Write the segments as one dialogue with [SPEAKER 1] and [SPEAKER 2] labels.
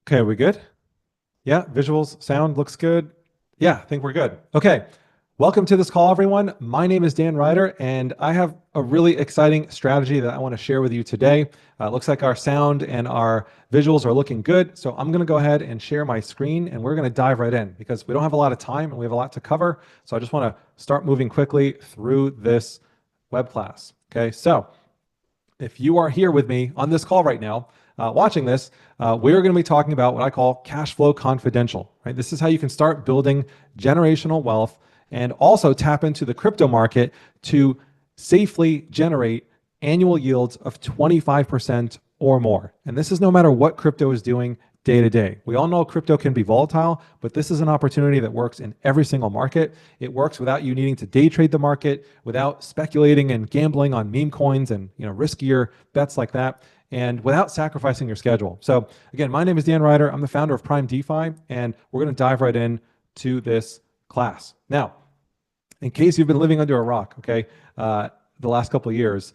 [SPEAKER 1] Okay, are we good? Yeah, visuals, sound looks good. Yeah, I think we're good. Okay, welcome to this call, everyone. My name is Dan Ryder, and I have a really exciting strategy that I want to share with you today. It looks like our sound and our visuals are looking good, so I'm going to go ahead and share my screen, and we're going to dive right in because we don't have a lot of time and we have a lot to cover. So I just want to start moving quickly through this web class. Okay, so if you are here with me on this call right now, watching this, we're going to be talking about what I call cash flow confidential. Right? This is how you can start building generational wealth and also tap into the crypto market to safely generate annual yields of 25% or more. And this is no matter what crypto is doing day to day. We all know crypto can be volatile, but this is an opportunity that works in every single market. It works without you needing to day trade the market, without speculating and gambling on meme coins and riskier bets like that, and without sacrificing your schedule. So again, my name is Dan Ryder. I'm the founder of Prime DeFi, and we're going to dive right in to this class. Now, in case you've been living under a rock, okay, the last couple of years,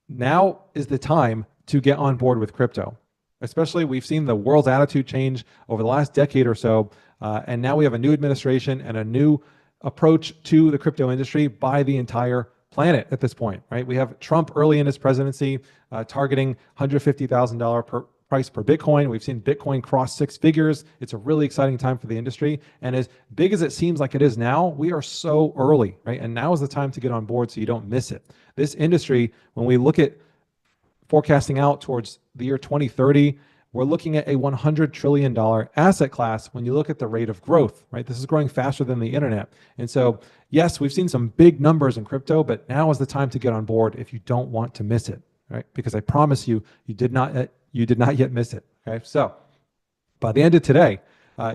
[SPEAKER 1] now is the time to get on board with crypto. Especially, we've seen the world's attitude change over the last decade or so, and now we have a new administration and a new approach to the crypto industry by the entire planet at this point, right? We have Trump early in his presidency targeting $150,000 per price per Bitcoin. We've seen Bitcoin cross six figures. It's a really exciting time for the industry. And as big as it seems like it is now, we are so early, right? And now is the time to get on board so you don't miss it. This industry, when we look at forecasting out towards the year 2030, we're looking at a $100 trillion asset class when you look at the rate of growth, right? This is growing faster than the internet. And so, yes, we've seen some big numbers in crypto, but now is the time to get on board if you don't want to miss it, right? Because I promise you, you did not yet miss it, okay? So by the end of today,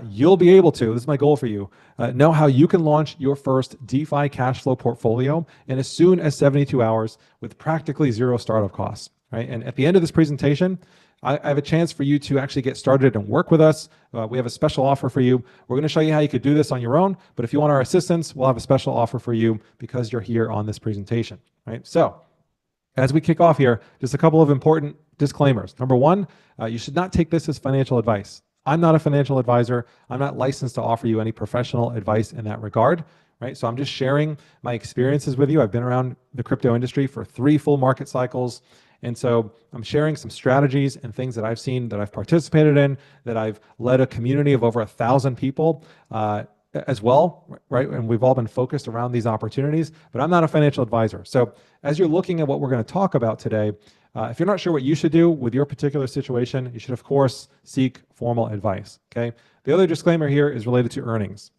[SPEAKER 1] you'll be able to, this is my goal for you, know how you can launch your first DeFi cash flow portfolio in as soon as 72 hours with practically zero startup costs. Right? And at the end of this presentation, I have a chance for you to actually get started and work with us. We have a special offer for you. We're going to show you how you could do this on your own, but if you want our assistance, we'll have a special offer for you because you're here on this presentation. Right? So as we kick off here, just a couple of important disclaimers. Number one, you should not take this as financial advice. I'm not a financial advisor. I'm not licensed to offer you any professional advice in that regard. Right? So I'm just sharing my experiences with you. I've been around the crypto industry for 3 full market cycles. And so I'm sharing some strategies and things that I've seen, that I've participated in, that I've led a community of over 1,000 people as well, right? And we've all been focused around these opportunities, but I'm not a financial advisor. So as you're looking at what we're going to talk about today, if you're not sure what you should do with your particular situation, you should, of course, seek formal advice, okay? The other disclaimer here is related to earnings.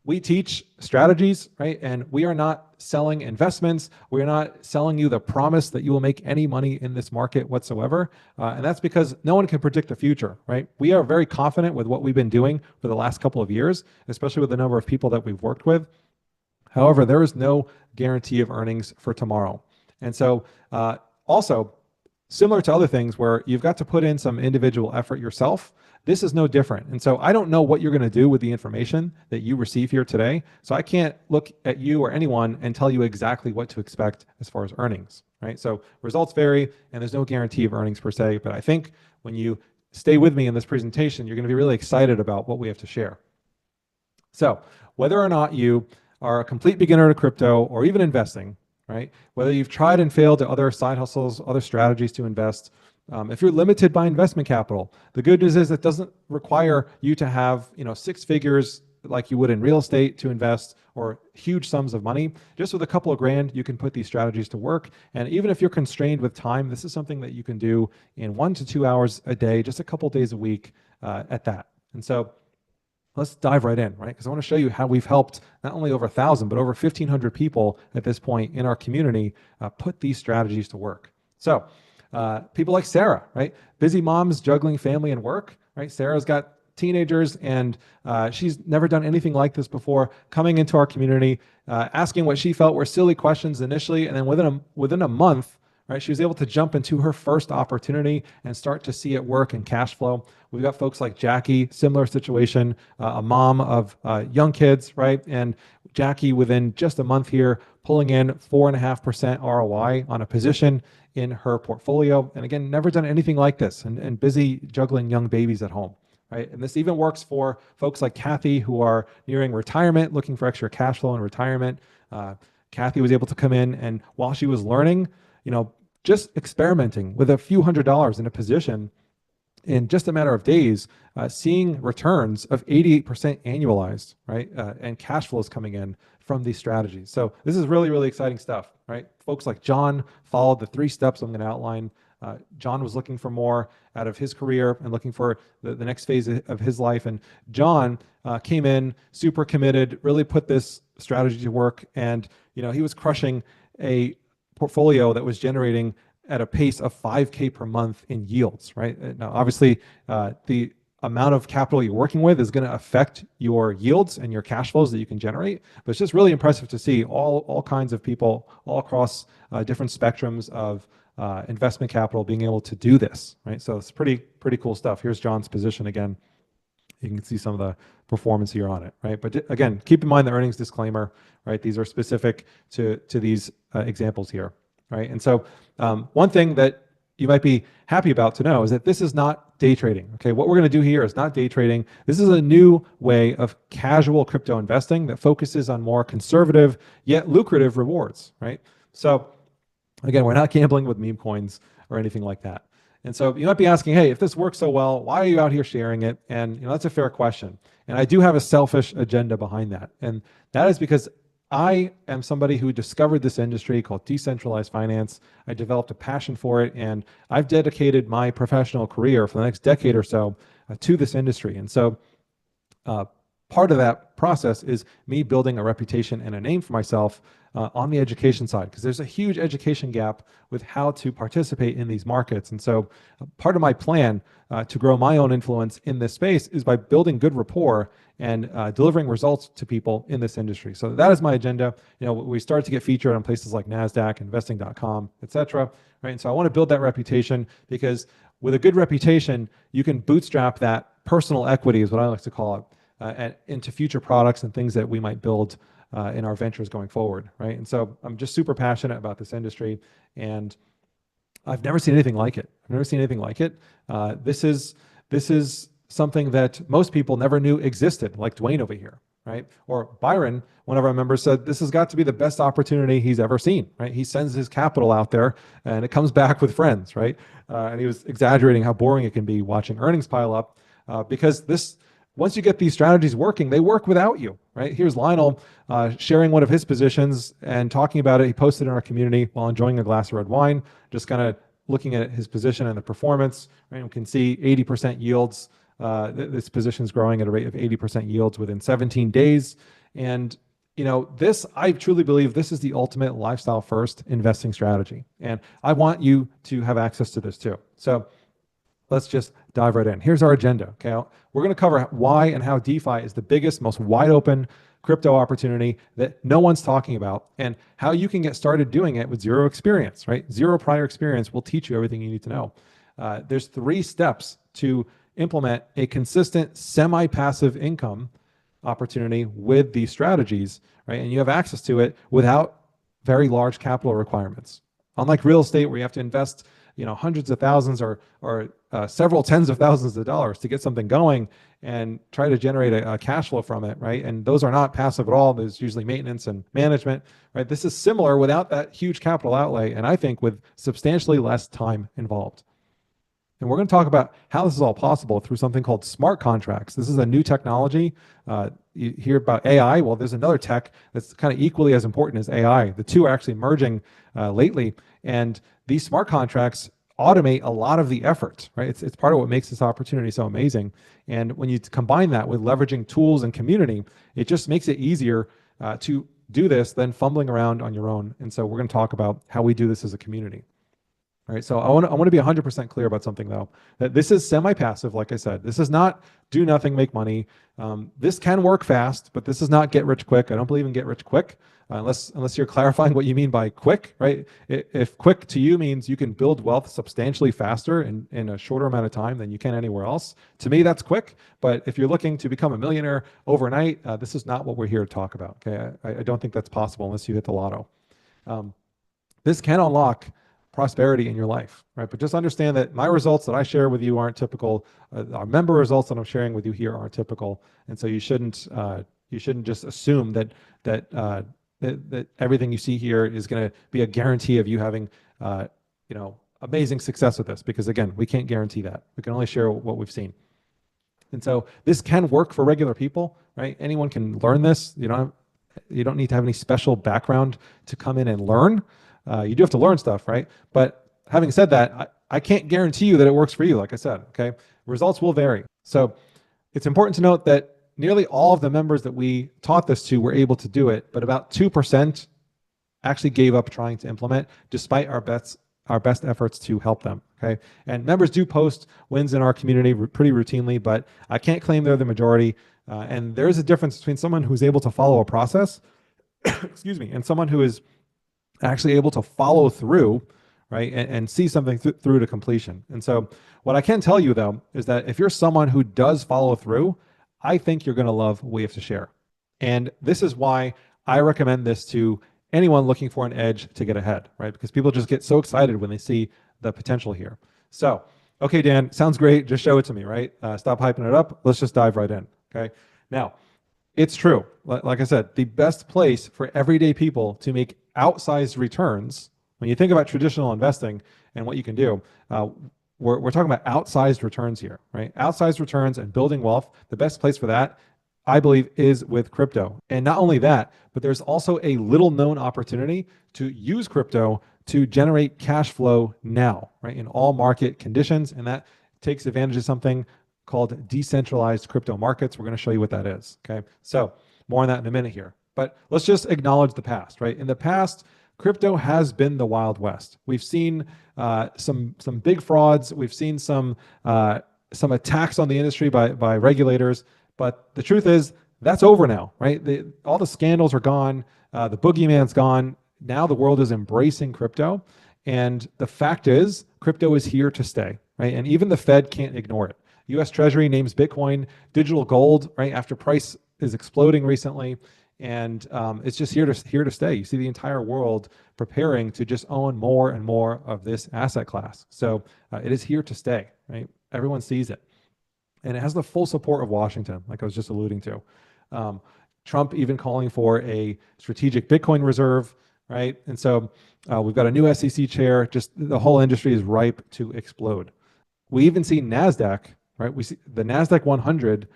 [SPEAKER 1] We teach strategies, right? And we are not selling investments. We are not selling you the promise that you will make any money in this market whatsoever. And that's because no one can predict the future, right? We are very confident with what we've been doing for the last couple of years, especially with the number of people that we've worked with. However, there is no guarantee of earnings for tomorrow. And so also, similar to other things where you've got to put in some individual effort yourself, this is no different. And so I don't know what you're going to do with the information that you receive here today. So I can't look at you or anyone and tell you exactly what to expect as far as earnings, right? So results vary and there's no guarantee of earnings per se. But I think when you stay with me in this presentation, you're going to be really excited about what we have to share. So whether or not you are a complete beginner to crypto or even investing, right? Whether you've tried and failed at other side hustles, other strategies to invest, if you're limited by investment capital, the good news is it doesn't require you to have 6 figures like you would in real estate to invest or huge sums of money. Just with a couple of grand, you can put these strategies to work. And even if you're constrained with time, this is something that you can do in 1 to 2 hours a day, just a couple of days a week at that. And so let's dive right in, right? Because I want to show you how we've helped not only over 1,000, but over 1,500 people at this point in our community put these strategies to work. So people like Sarah, right? Busy moms juggling family and work, right? Sarah's got teenagers and she's never done anything like this before, coming into our community, asking what she felt were silly questions initially. And then within a month, right, she was able to jump into her first opportunity and start to see it work in cash flow. We've got folks like Jackie, similar situation, a mom of young kids, right? And Jackie, within just a month here, pulling in 4.5% ROI on a position in her portfolio. And again, never done anything like this, and busy juggling young babies at home. Right? And this even works for folks like Kathy who are nearing retirement, looking for extra cash flow in retirement. Kathy was able to come in, and while she was learning, just experimenting with a few $100s in a position in just a matter of days, seeing returns of 88% annualized, right? And cash flows coming in from these strategies. So this is really, really exciting stuff, right? Folks like John followed the 3 steps I'm going to outline. John was looking for more out of his career and looking for the next phase of his life. And John came in super committed, really put this strategy to work. And, he was crushing a portfolio that was generating at a pace of 5K per month in yields, right? Now, obviously, the amount of capital you're working with is going to affect your yields and your cash flows that you can generate. But it's just really impressive to see all kinds of people all across different spectrums of investment capital being able to do this, right? So it's pretty cool stuff. Here's John's position again. You can see some of the performance here on it, right? But again, keep in mind the earnings disclaimer, right? These are specific to these examples here, right? And so one thing that you might be happy about to know is that this is not day trading, okay? What we're going to do here is not day trading. This is a new way of casual crypto investing that focuses on more conservative yet lucrative rewards, right? So again, we're not gambling with meme coins or anything like that. And so you might be asking, hey, if this works so well, why are you out here sharing it? And that's a fair question. And I do have a selfish agenda behind that. And that is because I am somebody who discovered this industry called decentralized finance. I developed a passion for it, and I've dedicated my professional career for the next decade or so to this industry. And so part of that process is me building a reputation and a name for myself on the education side, because there's a huge education gap with how to participate in these markets. And so part of my plan to grow my own influence in this space is by building good rapport and delivering results to people in this industry. So that is my agenda. We started to get featured on places like NASDAQ, investing.com, et cetera, right? And so I want to build that reputation, because with a good reputation, you can bootstrap that personal equity, is what I like to call it, into future products and things that we might build in our ventures going forward, right? And so I'm just super passionate about this industry, and I've never seen anything like it. I've never seen anything like it. This is something that most people never knew existed, like Dwayne over here, right? Or Byron, one of our members, said this has got to be the best opportunity he's ever seen, right? He sends his capital out there and it comes back with friends, right? And he was exaggerating how boring it can be watching earnings pile up, because once you get these strategies working, they work without you, right? Here's Lionel sharing one of his positions and talking about it. He posted in our community while enjoying a glass of red wine, just kind of looking at his position and the performance, right? We can see 80% yields. This position is growing at a rate of 80% yields within 17 days. And I truly believe this is the ultimate lifestyle first investing strategy. And I want you to have access to this too. So let's just dive right in. Here's our agenda. Okay, we're going to cover why and how DeFi is the biggest, most wide open crypto opportunity that no one's talking about, and how you can get started doing it with zero experience, right? Zero prior experience will teach you everything you need to know. There's 3 steps to implement a consistent semi-passive income opportunity with these strategies, right? And you have access to it without very large capital requirements. Unlike real estate, where you have to invest hundreds of thousands or several tens of thousands of dollars to get something going and try to generate a cash flow from it, right? And those are not passive at all. There's usually maintenance and management, right? This is similar without that huge capital outlay, and I think with substantially less time involved. And we're going to talk about how this is all possible through something called smart contracts. This is a new technology. You hear about AI. Well, there's another tech that's kind of equally as important as AI. The two are actually merging lately. And these smart contracts automate a lot of the effort, right? It's part of what makes this opportunity so amazing. And when you combine that with leveraging tools and community, it just makes it easier to do this than fumbling around on your own. And so we're going to talk about how we do this as a community. All right, so I want to be 100% clear about something though, that this is semi-passive, like I said. This is not do nothing, make money. This can work fast, but this is not get rich quick. I don't believe in get rich quick, unless you're clarifying what you mean by quick, right? If quick to you means you can build wealth substantially faster in a shorter amount of time than you can anywhere else, to me that's quick. But if you're looking to become a millionaire overnight, this is not what we're here to talk about. Okay, I don't think that's possible unless you hit the lotto. This can unlock prosperity in your life, right? But just understand that my results that I share with you aren't typical. Our member results that I'm sharing with you here aren't typical, and so you shouldn't just assume that everything you see here is going to be a guarantee of you having amazing success with this, because again, we can't guarantee that. We can only share what we've seen. And so this can work for regular people, right? Anyone can learn this. You don't need to have any special background to come in and learn. You do have to learn stuff, right? But having said that, I can't guarantee you that it works for you, like I said, okay? Results will vary. So it's important to note that nearly all of the members that we taught this to were able to do it, but about 2% actually gave up trying to implement despite our best efforts to help them, okay? And members do post wins in our community pretty routinely, but I can't claim they're the majority. And there is a difference between someone who's able to follow a process, excuse me, and someone who is actually able to follow through, right, and see something through to completion. And so what I can tell you, though, is that if you're someone who does follow through, I think you're going to love what we have to share. And this is why I recommend this to anyone looking for an edge to get ahead, right? Because people just get so excited when they see the potential here. So, okay, Dan, sounds great. Just show it to me, right? Stop hyping it up. Let's just dive right in, okay? Now, it's true. Like I said, the best place for everyday people to make outsized returns, when you think about traditional investing and what you can do, we're talking about outsized returns here, right? Outsized returns and building wealth. The best place for that, I believe, is with crypto. And not only that, but there's also a little known opportunity to use crypto to generate cash flow now, right? In all market conditions. And that takes advantage of something called decentralized crypto markets. We're going to show you what that is, okay? So more on that in a minute here. But let's just acknowledge the past, right? In the past, crypto has been the Wild West. We've seen some big frauds. We've seen some attacks on the industry by regulators. But the truth is, that's over now, right? All the scandals are gone. The boogeyman's gone. Now the world is embracing crypto. And the fact is, crypto is here to stay, right? And even the Fed can't ignore it. U.S. Treasury names Bitcoin digital gold, right? After price is exploding recently. And it's just here to stay. You see the entire world preparing to just own more and more of this asset class. So it is here to stay, right? Everyone sees it. And it has the full support of Washington, like I was just alluding to. Trump even calling for a strategic Bitcoin reserve, right? And so we've got a new SEC chair. Just the whole industry is ripe to explode. We even see NASDAQ, right? We see the NASDAQ 100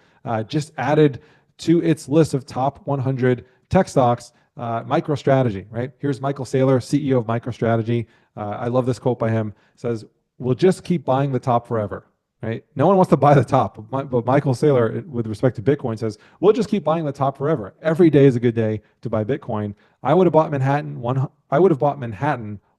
[SPEAKER 1] just added to its list of top 100 tech stocks, MicroStrategy, right? Here's Michael Saylor, CEO of MicroStrategy. I love this quote by him. It says, "We'll just keep buying the top forever," right? No one wants to buy the top, but Michael Saylor, with respect to Bitcoin, says, "We'll just keep buying the top forever. Every day is a good day to buy Bitcoin. I would have bought Manhattan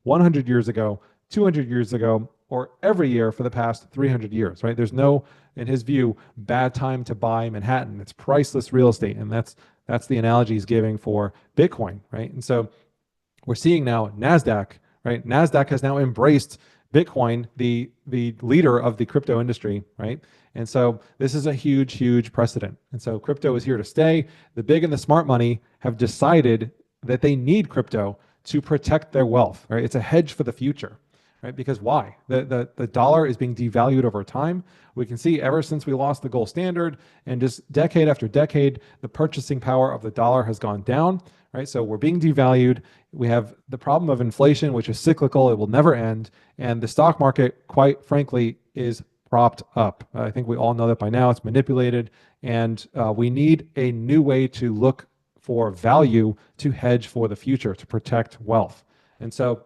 [SPEAKER 1] 100 years ago, 200 years ago, or every year for the past 300 years, right? There's no, in his view, bad time to buy Manhattan. It's priceless real estate. And that's the analogy he's giving for Bitcoin, right? And so we're seeing now NASDAQ, right? NASDAQ has now embraced Bitcoin, the leader of the crypto industry, right? And so this is a huge, huge precedent. And so crypto is here to stay. The big and the smart money have decided that they need crypto to protect their wealth, right? It's a hedge for the future. Right? Because why? The dollar is being devalued over time. We can see ever since we lost the gold standard and just decade after decade, the purchasing power of the dollar has gone down, right? So we're being devalued. We have the problem of inflation, which is cyclical. It will never end. And the stock market, quite frankly, is propped up. I think we all know that by now. It's manipulated. And we need a new way to look for value to hedge for the future, to protect wealth. And so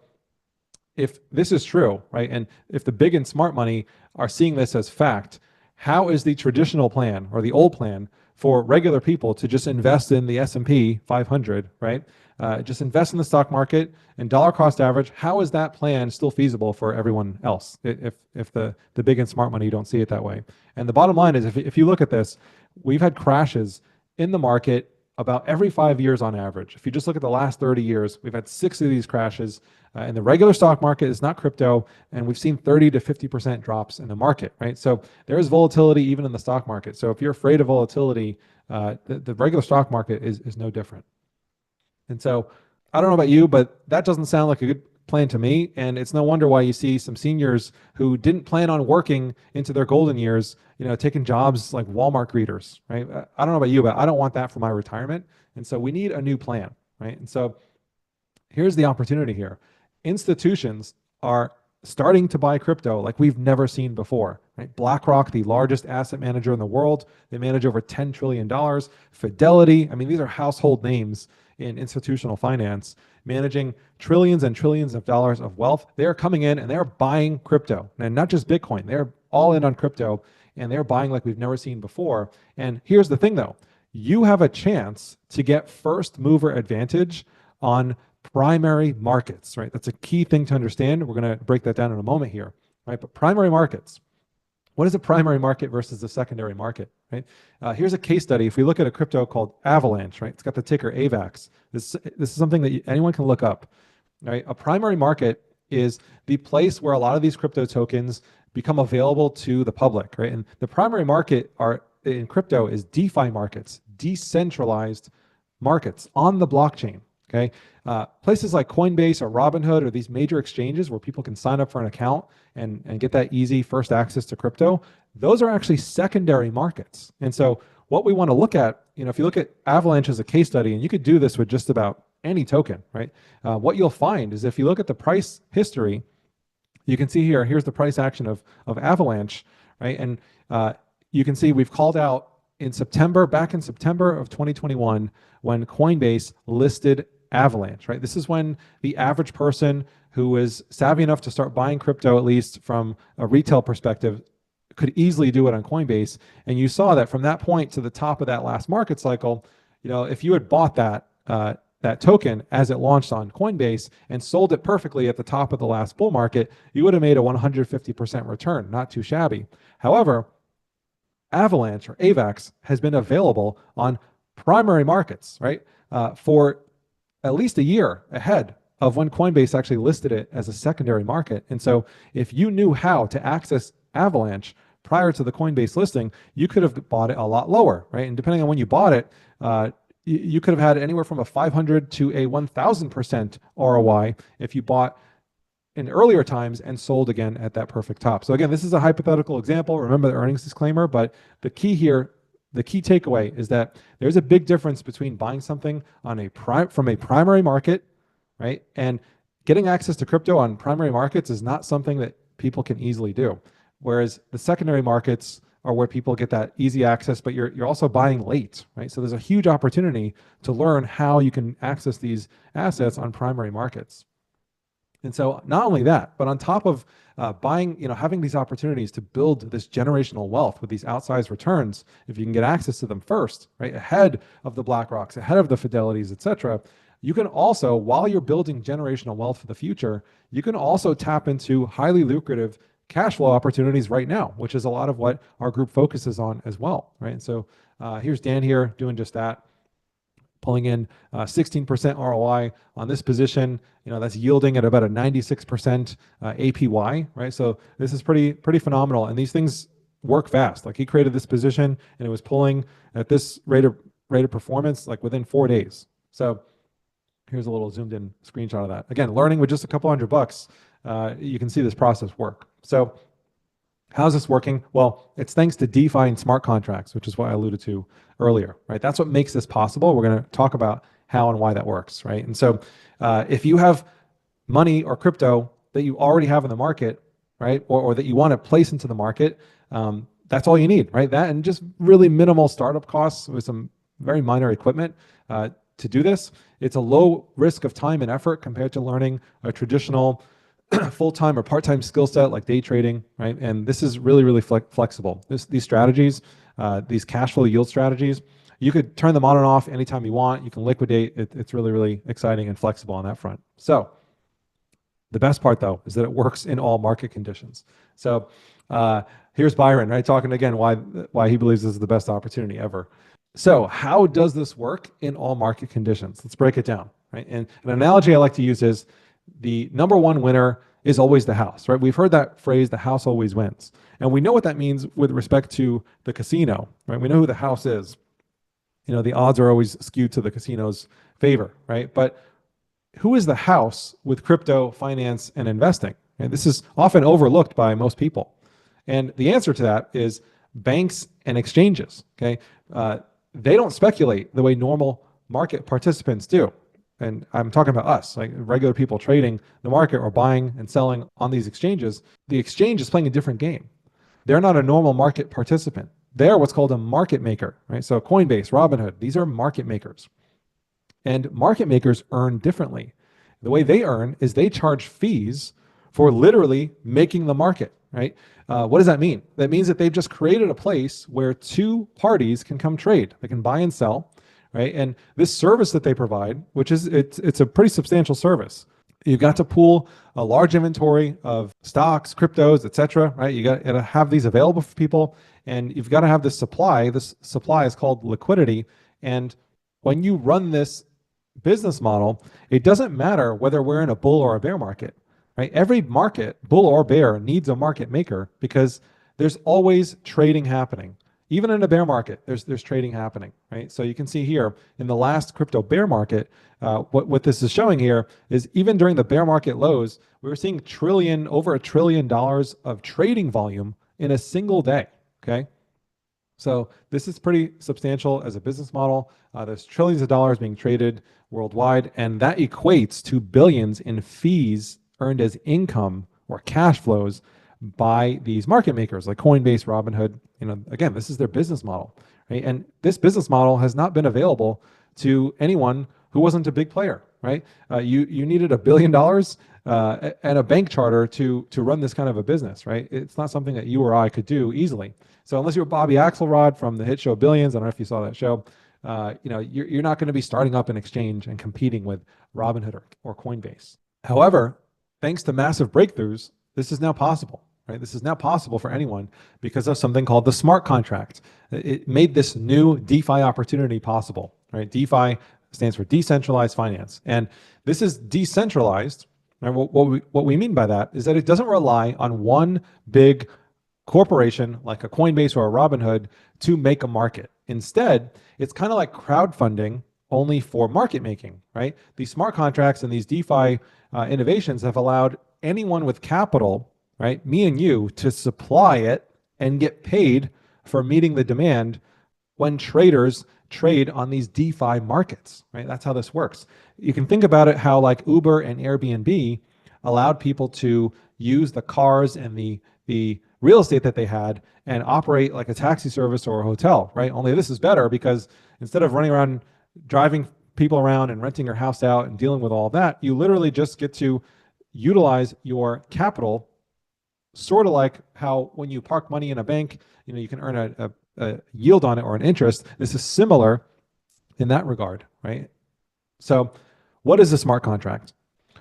[SPEAKER 1] if this is true, right, and if the big and smart money are seeing this as fact, how is the traditional plan or the old plan for regular people to just invest in the S&P 500, right, just invest in the stock market and dollar cost average. How is that plan still feasible for everyone else if the big and smart money don't see it that way? And the bottom line is, if you look at this, we've had crashes in the market about every 5 years on average. If you just look at the last 30 years, we've had 6 of these crashes in the regular stock market. It's not crypto, and we've seen 30 to 50% drops in the market, right? So there is volatility even in the stock market. So if you're afraid of volatility, the regular stock market is no different. And so I don't know about you, but that doesn't sound like a good plan to me. And it's no wonder why you see some seniors who didn't plan on working into their golden years, taking jobs like Walmart greeters, right? I don't know about you, but I don't want that for my retirement. And so we need a new plan, right? And so here's the opportunity here. Institutions are starting to buy crypto like we've never seen before, right? BlackRock, the largest asset manager in the world, they manage over $10 trillion. Fidelity, I mean, these are household names in institutional finance, managing trillions and trillions of dollars of wealth. They're coming in and they're buying crypto, and not just Bitcoin. They're all in on crypto, and they're buying like we've never seen before. And here's the thing though, you have a chance to get first mover advantage on primary markets, right? That's a key thing to understand. We're going to break that down in a moment here, right? But primary markets, what is a primary market versus a secondary market, right? Here's a case study. If we look at a crypto called Avalanche, right? It's got the ticker AVAX. This is something that anyone can look up, right? A primary market is the place where a lot of these crypto tokens become available to the public, right? And the primary market in crypto is DeFi markets, decentralized markets on the blockchain. Okay, places like Coinbase or Robinhood or these major exchanges where people can sign up for an account and get that easy first access to crypto, those are actually secondary markets. And so what we want to look at, if you look at Avalanche as a case study, and you could do this with just about any token, right? What you'll find is if you look at the price history, you can see here's the price action of Avalanche, right? And you can see we've called out back in September of 2021, when Coinbase listed Avalanche, right? This is when the average person who was savvy enough to start buying crypto, at least from a retail perspective, could easily do it on Coinbase. And you saw that from that point to the top of that last market cycle, if you had bought that token as it launched on Coinbase and sold it perfectly at the top of the last bull market, you would have made a 150% return. Not too shabby. However, Avalanche or AVAX has been available on primary markets, right? For at least a year ahead of when Coinbase actually listed it as a secondary market. And so if you knew how to access Avalanche prior to the Coinbase listing, you could have bought it a lot lower, right? And depending on when you bought it, you could have had anywhere from a 500 to a 1,000% ROI if you bought in earlier times and sold again at that perfect top. So again, this is a hypothetical example. Remember the earnings disclaimer, but the key takeaway is that there's a big difference between buying something from a primary market, right? And getting access to crypto on primary markets is not something that people can easily do. Whereas the secondary markets are where people get that easy access, but you're also buying late, right? So there's a huge opportunity to learn how you can access these assets on primary markets. And so not only that, but on top of having these opportunities to build this generational wealth with these outsized returns, if you can get access to them first, right, ahead of the BlackRocks, ahead of the Fidelities, et cetera, you can also, while you're building generational wealth for the future, you can also tap into highly lucrative cash flow opportunities right now, which is a lot of what our group focuses on as well, right? And so here's Dan here doing just that, pulling in 16% ROI on this position. That's yielding at about a 96% APY, right? So this is pretty phenomenal. And these things work fast. Like he created this position and it was pulling at this rate of performance like within 4 days. So here's a little zoomed in screenshot of that. Again, learning with just a couple $100, you can see this process work. So how's this working? Well, it's thanks to DeFi and smart contracts, which is what I alluded to earlier, right? That's what makes this possible. We're going to talk about how and why that works, right? And so if you have money or crypto that you already have in the market, right, or that you want to place into the market, that's all you need, right? That and just really minimal startup costs with some very minor equipment to do this. It's a low risk of time and effort compared to learning a traditional full-time or part-time skill set like day trading, right? And this is really, really flexible. These strategies, these cash flow yield strategies, you could turn them on and off anytime you want. You can liquidate. It's really, really exciting and flexible on that front. So the best part, though, is that it works in all market conditions. So here's Byron, right, talking again why he believes this is the best opportunity ever. So how does this work in all market conditions? Let's break it down, right? And an analogy I like to use is the number one winner is always the house, right? We've heard that phrase, the house always wins. And we know what that means with respect to the casino, right? We know who the house is. The odds are always skewed to the casino's favor, right? But who is the house with crypto, finance, and investing? And this is often overlooked by most people. And the answer to that is banks and exchanges, okay? They don't speculate the way normal market participants do. And I'm talking about us, like regular people trading the market or buying and selling on these exchanges. The exchange is playing a different game. They're not a normal market participant. They're what's called a market maker, right? So Coinbase, Robinhood, these are market makers. And market makers earn differently. The way they earn is they charge fees for literally making the market, right? What does that mean? That means that they've just created a place where two parties can come trade. They can buy and sell, right? And this service that they provide, which is it's a pretty substantial service. You've got to pool a large inventory of stocks, cryptos, etc., right? You got to have these available for people, and you've got to have this supply. This supply is called liquidity. And when you run this business model, it doesn't matter whether we're in a bull or a bear market, right? Every market, bull or bear, needs a market maker because there's always trading happening. Even in a bear market, there's trading happening, right? So you can see here in the last crypto bear market, what this is showing here is even during the bear market lows, we were seeing over $1 trillion of trading volume in a single day, okay? So this is pretty substantial as a business model. There's trillions of dollars being traded worldwide, and that equates to billions in fees earned as income or cash flows by these market makers like Coinbase, Robinhood. Again, this is their business model, right? And this business model has not been available to anyone who wasn't a big player, right? You needed $1 billion and a bank charter to run this kind of a business, right? It's not something that you or I could do easily. So unless you're Bobby Axelrod from the hit show Billions, I don't know if you saw that show, you're not going to be starting up an exchange and competing with Robinhood or Coinbase. However, thanks to massive breakthroughs, this is now possible, right? This is now possible for anyone because of something called the smart contract. It made this new DeFi opportunity possible, right? DeFi stands for decentralized finance. And this is decentralized. Right? What we mean by that is that it doesn't rely on one big corporation like a Coinbase or a Robinhood to make a market. Instead, it's kind of like crowdfunding only for market making, right? These smart contracts and these DeFi innovations have allowed anyone with capital, right, me and you, to supply it and get paid for meeting the demand when traders trade on these DeFi markets, right? That's how this works. You can think about it how like Uber and Airbnb allowed people to use the cars and the real estate that they had and operate like a taxi service or a hotel, right? Only this is better because instead of running around driving people around and renting your house out and dealing with all that, you literally just get to utilize your capital, sort of like how when you park money in a bank, you can earn a yield on it or an interest. This is similar in that regard, right? So what is a smart contract?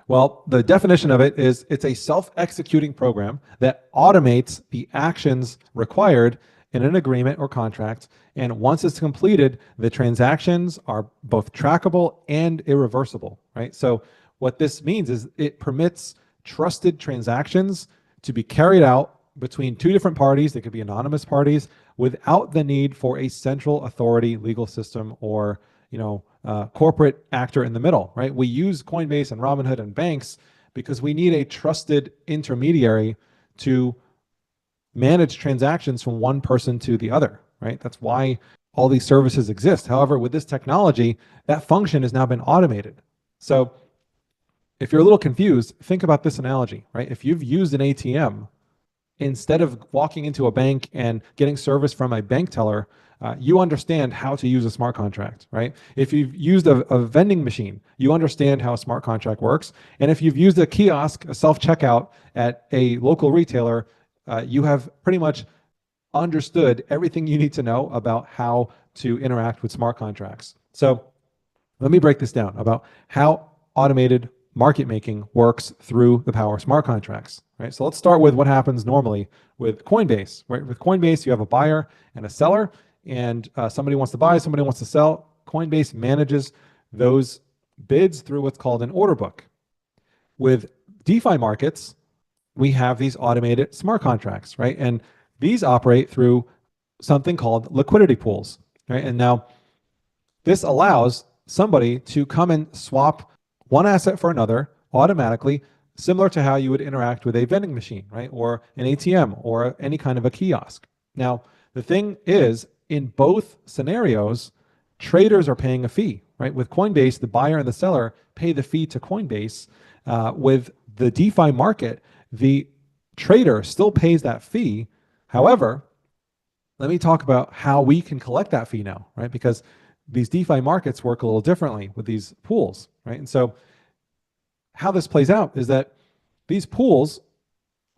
[SPEAKER 1] Well, the definition of it is it's a self-executing program that automates the actions required in an agreement or contract. And once it's completed, the transactions are both trackable and irreversible, right? So what this means is it permits trusted transactions to be carried out between two different parties. They could be anonymous parties without the need for a central authority, legal system, or corporate actor in the middle, right? We use Coinbase and Robinhood and banks because we need a trusted intermediary to manage transactions from one person to the other, right? That's why all these services exist. However, with this technology, that function has now been automated. So if you're a little confused, think about this analogy, right? If you've used an ATM, instead of walking into a bank and getting service from a bank teller, you understand how to use a smart contract, right? If you've used a vending machine, you understand how a smart contract works. And if you've used a kiosk, a self-checkout at a local retailer, you have pretty much understood everything you need to know about how to interact with smart contracts. So let me break this down about how automated market making works through the power of smart contracts, right? So let's start with what happens normally with Coinbase, right? With Coinbase, you have a buyer and a seller, and somebody wants to buy, somebody wants to sell. Coinbase manages those bids through what's called an order book. With DeFi markets, we have these automated smart contracts, right? And these operate through something called liquidity pools, right? And now this allows somebody to come and swap one asset for another automatically, similar to how you would interact with a vending machine, right? Or an ATM or any kind of a kiosk. Now, the thing is, in both scenarios, traders are paying a fee, right? With Coinbase, the buyer and the seller pay the fee to Coinbase. With the DeFi market, the trader still pays that fee. However, let me talk about how we can collect that fee now, right? Because these DeFi markets work a little differently with these pools, right? And so how this plays out is that these pools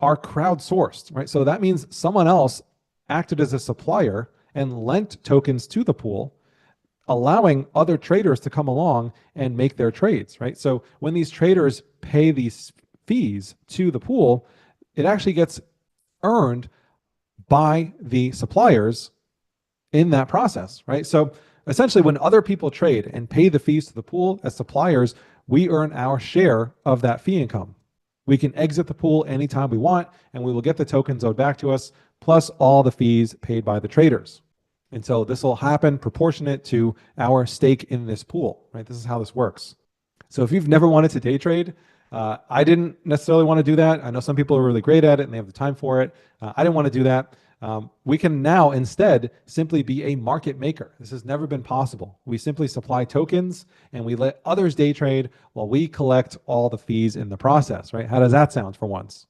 [SPEAKER 1] are crowdsourced, right? So that means someone else acted as a supplier and lent tokens to the pool, allowing other traders to come along and make their trades, right? So when these traders pay these fees to the pool, it actually gets earned by the suppliers in that process, right? So essentially, when other people trade and pay the fees to the pool as suppliers, we earn our share of that fee income. We can exit the pool anytime we want, and we will get the tokens owed back to us, plus all the fees paid by the traders. And so this will happen proportionate to our stake in this pool, right? This is how this works. So if you've never wanted to day trade, I didn't necessarily want to do that. I know some people are really great at it and they have the time for it. I didn't want to do that. We can now instead simply be a market maker. This has never been possible. We simply supply tokens and we let others day trade while we collect all the fees in the process, right? How does that sound for once?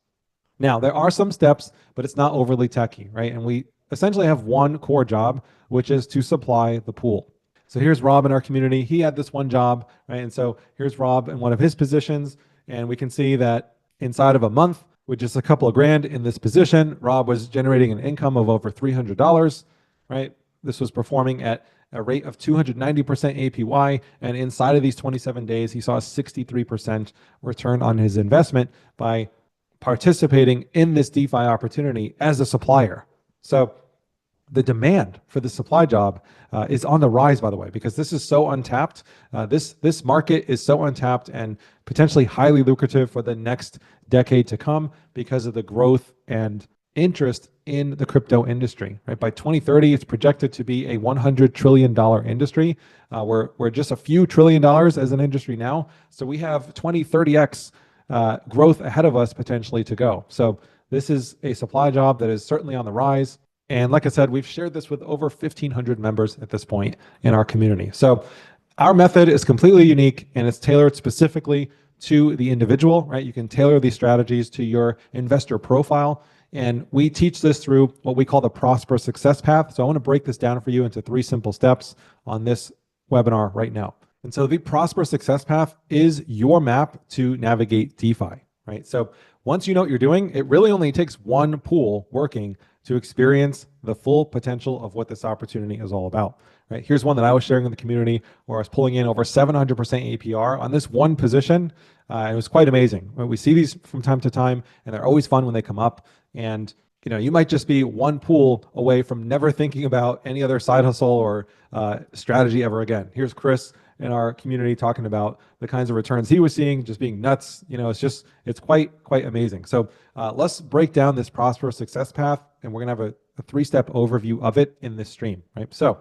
[SPEAKER 1] Now, there are some steps, but it's not overly techy, right? And we essentially have one core job, which is to supply the pool. So here's Rob in our community. He had this one job, right? And so here's Rob in one of his positions. And we can see that inside of a month, with just a couple of grand in this position, Rob was generating an income of over $300, right? This was performing at a rate of 290% APY. And inside of these 27 days, he saw a 63% return on his investment by participating in this DeFi opportunity as a supplier. So the demand for the supply job is on the rise, by the way, because this is so untapped. This market is so untapped and potentially highly lucrative for the next decade to come because of the growth and interest in the crypto industry. Right, by 2030, it's projected to be a $100 trillion industry. We're just a few trillion dollars as an industry now, so we have 30x growth ahead of us potentially to go. So this is a supply job that is certainly on the rise. And like I said, we've shared this with over 1,500 members at this point in our community. So our method is completely unique and it's tailored specifically to the individual, right? You can tailor these strategies to your investor profile. And we teach this through what we call the Prosper Success Path. So I want to break this down for you into 3 simple steps on this webinar right now. And so the Prosper Success Path is your map to navigate DeFi, right? So once you know what you're doing, it really only takes one pool working to experience the full potential of what this opportunity is all about, right? Here's one that I was sharing in the community where I was pulling in over 700% APR on this one position. It was quite amazing. We see these from time to time, and they're always fun when they come up. And you might just be one pool away from never thinking about any other side hustle or strategy ever again. Here's Chris in our community talking about the kinds of returns he was seeing, just being nuts. It's quite amazing. So let's break down this Prosper Success Path, and we're gonna have a 3-step overview of it in this stream, right? So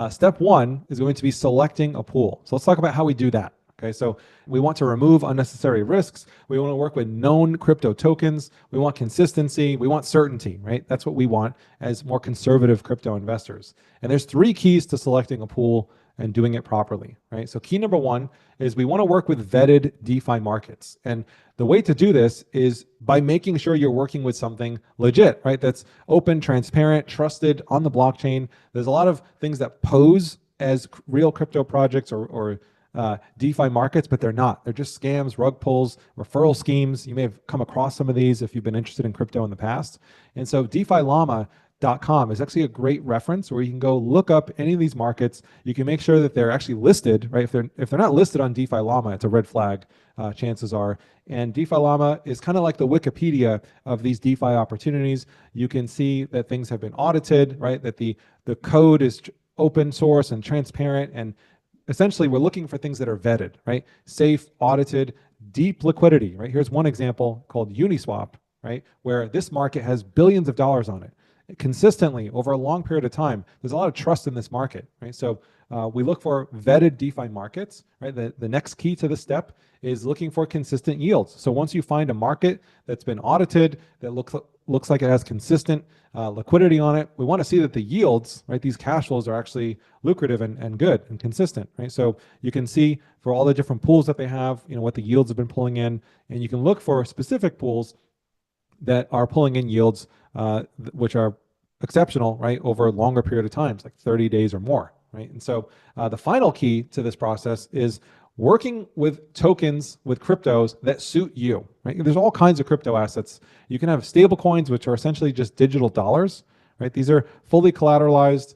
[SPEAKER 1] step 1 is going to be selecting a pool. So let's talk about how we do that. Okay, so we want to remove unnecessary risks. We want to work with known crypto tokens. We want consistency. We want certainty, right? That's what we want as more conservative crypto investors. And there's 3 keys to selecting a pool and doing it properly, right? So key number 1 is we want to work with vetted DeFi markets. And the way to do this is by making sure you're working with something legit, right? That's open, transparent, trusted on the blockchain. There's a lot of things that pose as real crypto projects or DeFi markets, but they're not. They're just scams, rug pulls, referral schemes. You may have come across some of these if you've been interested in crypto in the past. And so DeFi Llama DeFiLama.com is actually a great reference where you can go look up any of these markets. You can make sure that they're actually listed, right? If they're not listed on DeFiLama, it's a red flag, chances are. And DeFiLama is kind of like the Wikipedia of these DeFi opportunities. You can see that things have been audited, right? That the code is open source and transparent, and essentially we're looking for things that are vetted, right? Safe, audited, deep liquidity, right? Here's one example called Uniswap, right? Where this market has billions of dollars on it. Consistently over a long period of time, there's a lot of trust in this market, right? So we look for vetted DeFi markets, right? The next key to this step is looking for consistent yields. So once you find a market that's been audited, that looks like it has consistent liquidity on it, we want to see that the yields, right? These cash flows are actually lucrative and good and consistent, right? So you can see for all the different pools that they have, what the yields have been pulling in, and you can look for specific pools that are pulling in yields which are exceptional, right, over a longer period of times, like 30 days or more, right? And so the final key to this process is working with tokens, with cryptos that suit you, right? There's all kinds of crypto assets. You can have stable coins, which are essentially just digital dollars, right? These are fully collateralized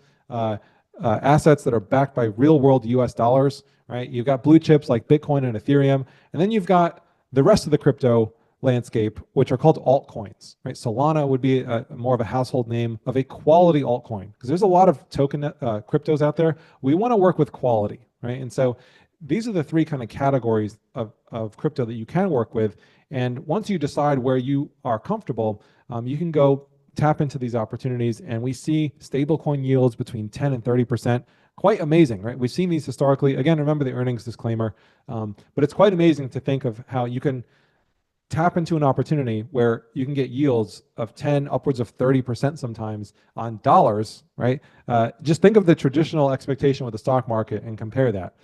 [SPEAKER 1] assets that are backed by real world US dollars, right? You've got blue chips like Bitcoin and Ethereum, and then you've got the rest of the crypto landscape, which are called altcoins, right? Solana would be more of a household name of a quality altcoin, because there's a lot of token cryptos out there. We want to work with quality, right? And so these are the three kind of categories of crypto that you can work with. And once you decide where you are comfortable, you can go tap into these opportunities, and we see stablecoin yields between 10 and 30%. Quite amazing, right? We've seen these historically. Again, remember the earnings disclaimer, but it's quite amazing to think of how you can tap into an opportunity where you can get yields of 10, upwards of 30% sometimes on dollars, right? Just think of the traditional expectation with the stock market and compare that.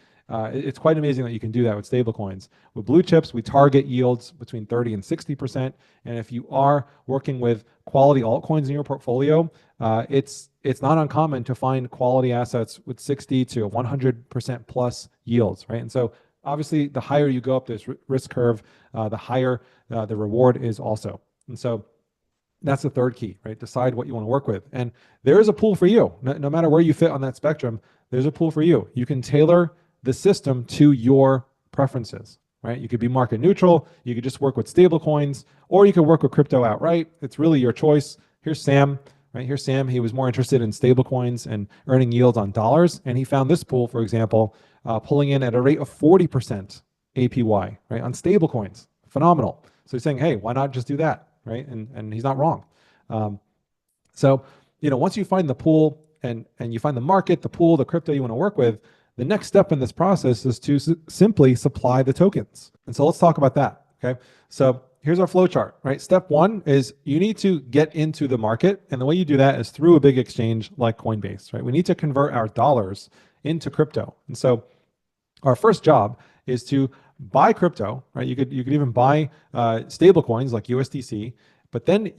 [SPEAKER 1] It's quite amazing that you can do that with stablecoins. With blue chips, we target yields between 30 and 60%. And if you are working with quality altcoins in your portfolio, it's not uncommon to find quality assets with 60 to 100% plus yields, right? And so obviously, the higher you go up this risk curve, the higher the reward is also. And so that's the third key, right? Decide what you want to work with. And there is a pool for you. No matter where you fit on that spectrum, there's a pool for you. You can tailor the system to your preferences, right? You could be market neutral. You could just work with stable coins, or you could work with crypto outright. It's really your choice. Here's Sam. Right, here's Sam. He was more interested in stable coins and earning yields on dollars. And he found this pool, for example, pulling in at a rate of 40% APY, right, on stable coins. Phenomenal. So he's saying, hey, why not just do that, right? And he's not wrong. So, once you find the pool and you find the market, the pool, the crypto you want to work with, the next step in this process is to simply supply the tokens. And so let's talk about that, okay? So here's our flow chart, right? Step one is you need to get into the market. And the way you do that is through a big exchange like Coinbase, right? We need to convert our dollars into crypto. And so our first job is to buy crypto, right? You could even buy stable coins like USDC, but then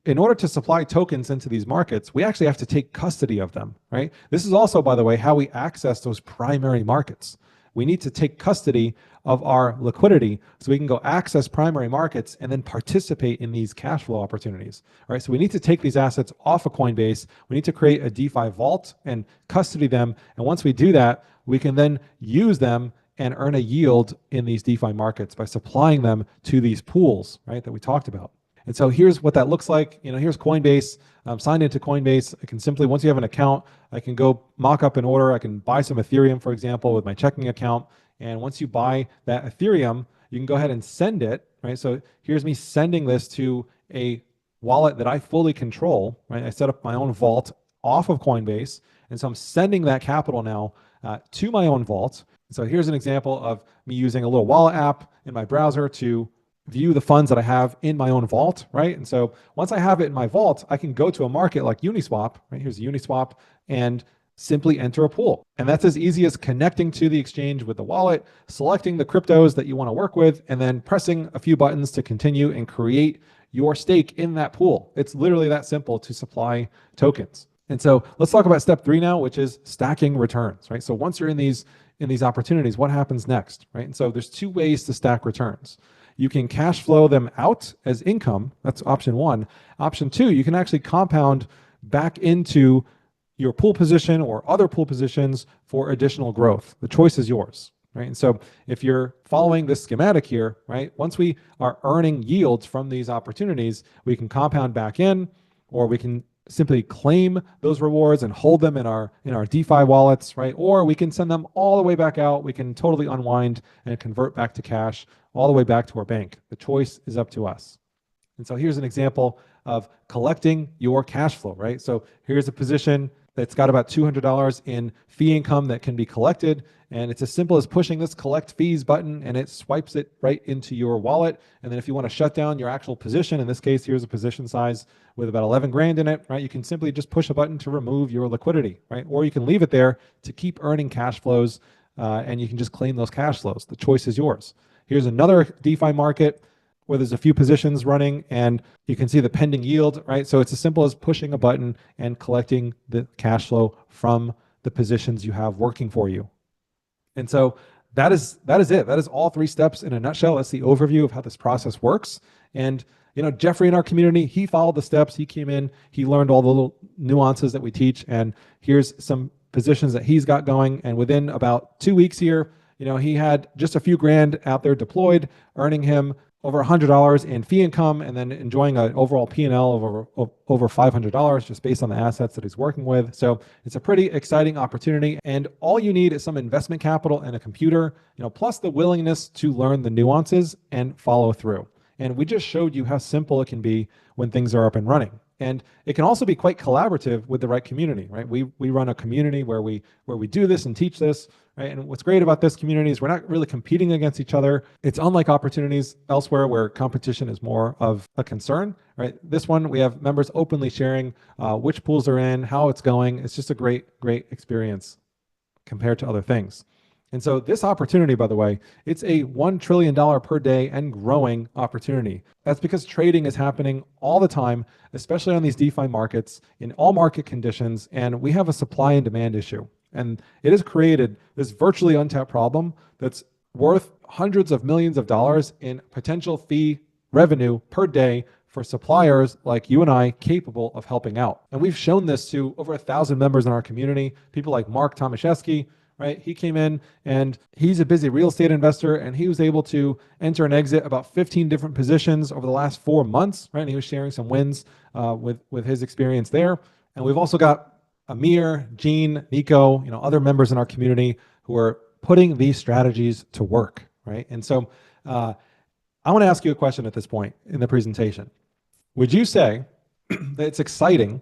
[SPEAKER 1] in order to supply tokens into these markets, we actually have to take custody of them, right? This is also, by the way, how we access those primary markets. We need to take custody of our liquidity so we can go access primary markets and then participate in these cash flow opportunities. All right, so we need to take these assets off of Coinbase. We need to create a DeFi vault and custody them. And once we do that, we can then use them and earn a yield in these DeFi markets by supplying them to these pools, right, that we talked about. And so here's what that looks like. Here's Coinbase. I'm signed into Coinbase. I can simply, once you have an account, I can go mock up an order. I can buy some Ethereum, for example, with my checking account. And once you buy that Ethereum, you can go ahead and send it, right? So here's me sending this to a wallet that I fully control, right? I set up my own vault off of Coinbase. And so I'm sending that capital now to my own vault. So here's an example of me using a little wallet app in my browser to view the funds that I have in my own vault, right? And so once I have it in my vault, I can go to a market like Uniswap, right? Here's Uniswap, and simply enter a pool. And that's as easy as connecting to the exchange with the wallet, selecting the cryptos that you want to work with, and then pressing a few buttons to continue and create your stake in that pool. It's literally that simple to supply tokens. And so let's talk about step 3 now, which is stacking returns, right? So once you're in these opportunities, what happens next, right? And so there's 2 ways to stack returns. You can cash flow them out as income. That's option 1. Option 2, you can actually compound back into your pool position or other pool positions for additional growth. The choice is yours, right? And so if you're following this schematic here, right, once we are earning yields from these opportunities, we can compound back in, or we can simply claim those rewards and hold them in our DeFi wallets, right? Or we can send them all the way back out. We can totally unwind and convert back to cash all the way back to our bank. The choice is up to us. And so here's an example of collecting your cash flow, right? So here's a position that's got about $200 in fee income that can be collected. And it's as simple as pushing this collect fees button, and it swipes it right into your wallet. And then if you want to shut down your actual position, in this case, here's a position size with about 11 grand in it, right? You can simply just push a button to remove your liquidity, right? Or you can leave it there to keep earning cash flows, and you can just claim those cash flows. The choice is yours. Here's another DeFi market where there's a few positions running, and you can see the pending yield, right? So it's as simple as pushing a button and collecting the cash flow from the positions you have working for you. And so that is it. That is all 3 steps in a nutshell. That's the overview of how this process works. And Jeffrey in our community, he followed the steps. He came in, he learned all the little nuances that we teach, and here's some positions that he's got going. And within about 2 weeks here, he had just a few grand out there deployed, earning him over $100 in fee income, and then enjoying an overall P&L of over $500 just based on the assets that he's working with. So it's a pretty exciting opportunity, and all you need is some investment capital and a computer, plus the willingness to learn the nuances and follow through. And we just showed you how simple it can be when things are up and running. And it can also be quite collaborative with the right community, right? We run a community where we do this and teach this, right? And what's great about this community is we're not really competing against each other. It's unlike opportunities elsewhere where competition is more of a concern, right? This one, we have members openly sharing which pools they're in, how it's going. It's just a great experience compared to other things. And so this opportunity, by the way, it's a $1 trillion per day and growing opportunity. That's because trading is happening all the time, especially on these DeFi markets in all market conditions. And we have a supply and demand issue. And it has created this virtually untapped problem that's worth hundreds of millions of dollars in potential fee revenue per day for suppliers like you and I capable of helping out. And we've shown this to over 1,000 members in our community, people like Mark Tomaszewski, right? He came in and he's a busy real estate investor, and he was able to enter and exit about 15 different positions over the last 4 months, right? And he was sharing some wins with his experience there. And we've also got Amir, Gene, Nico, other members in our community who are putting these strategies to work, right? And so I want to ask you a question at this point in the presentation. Would you say that it's exciting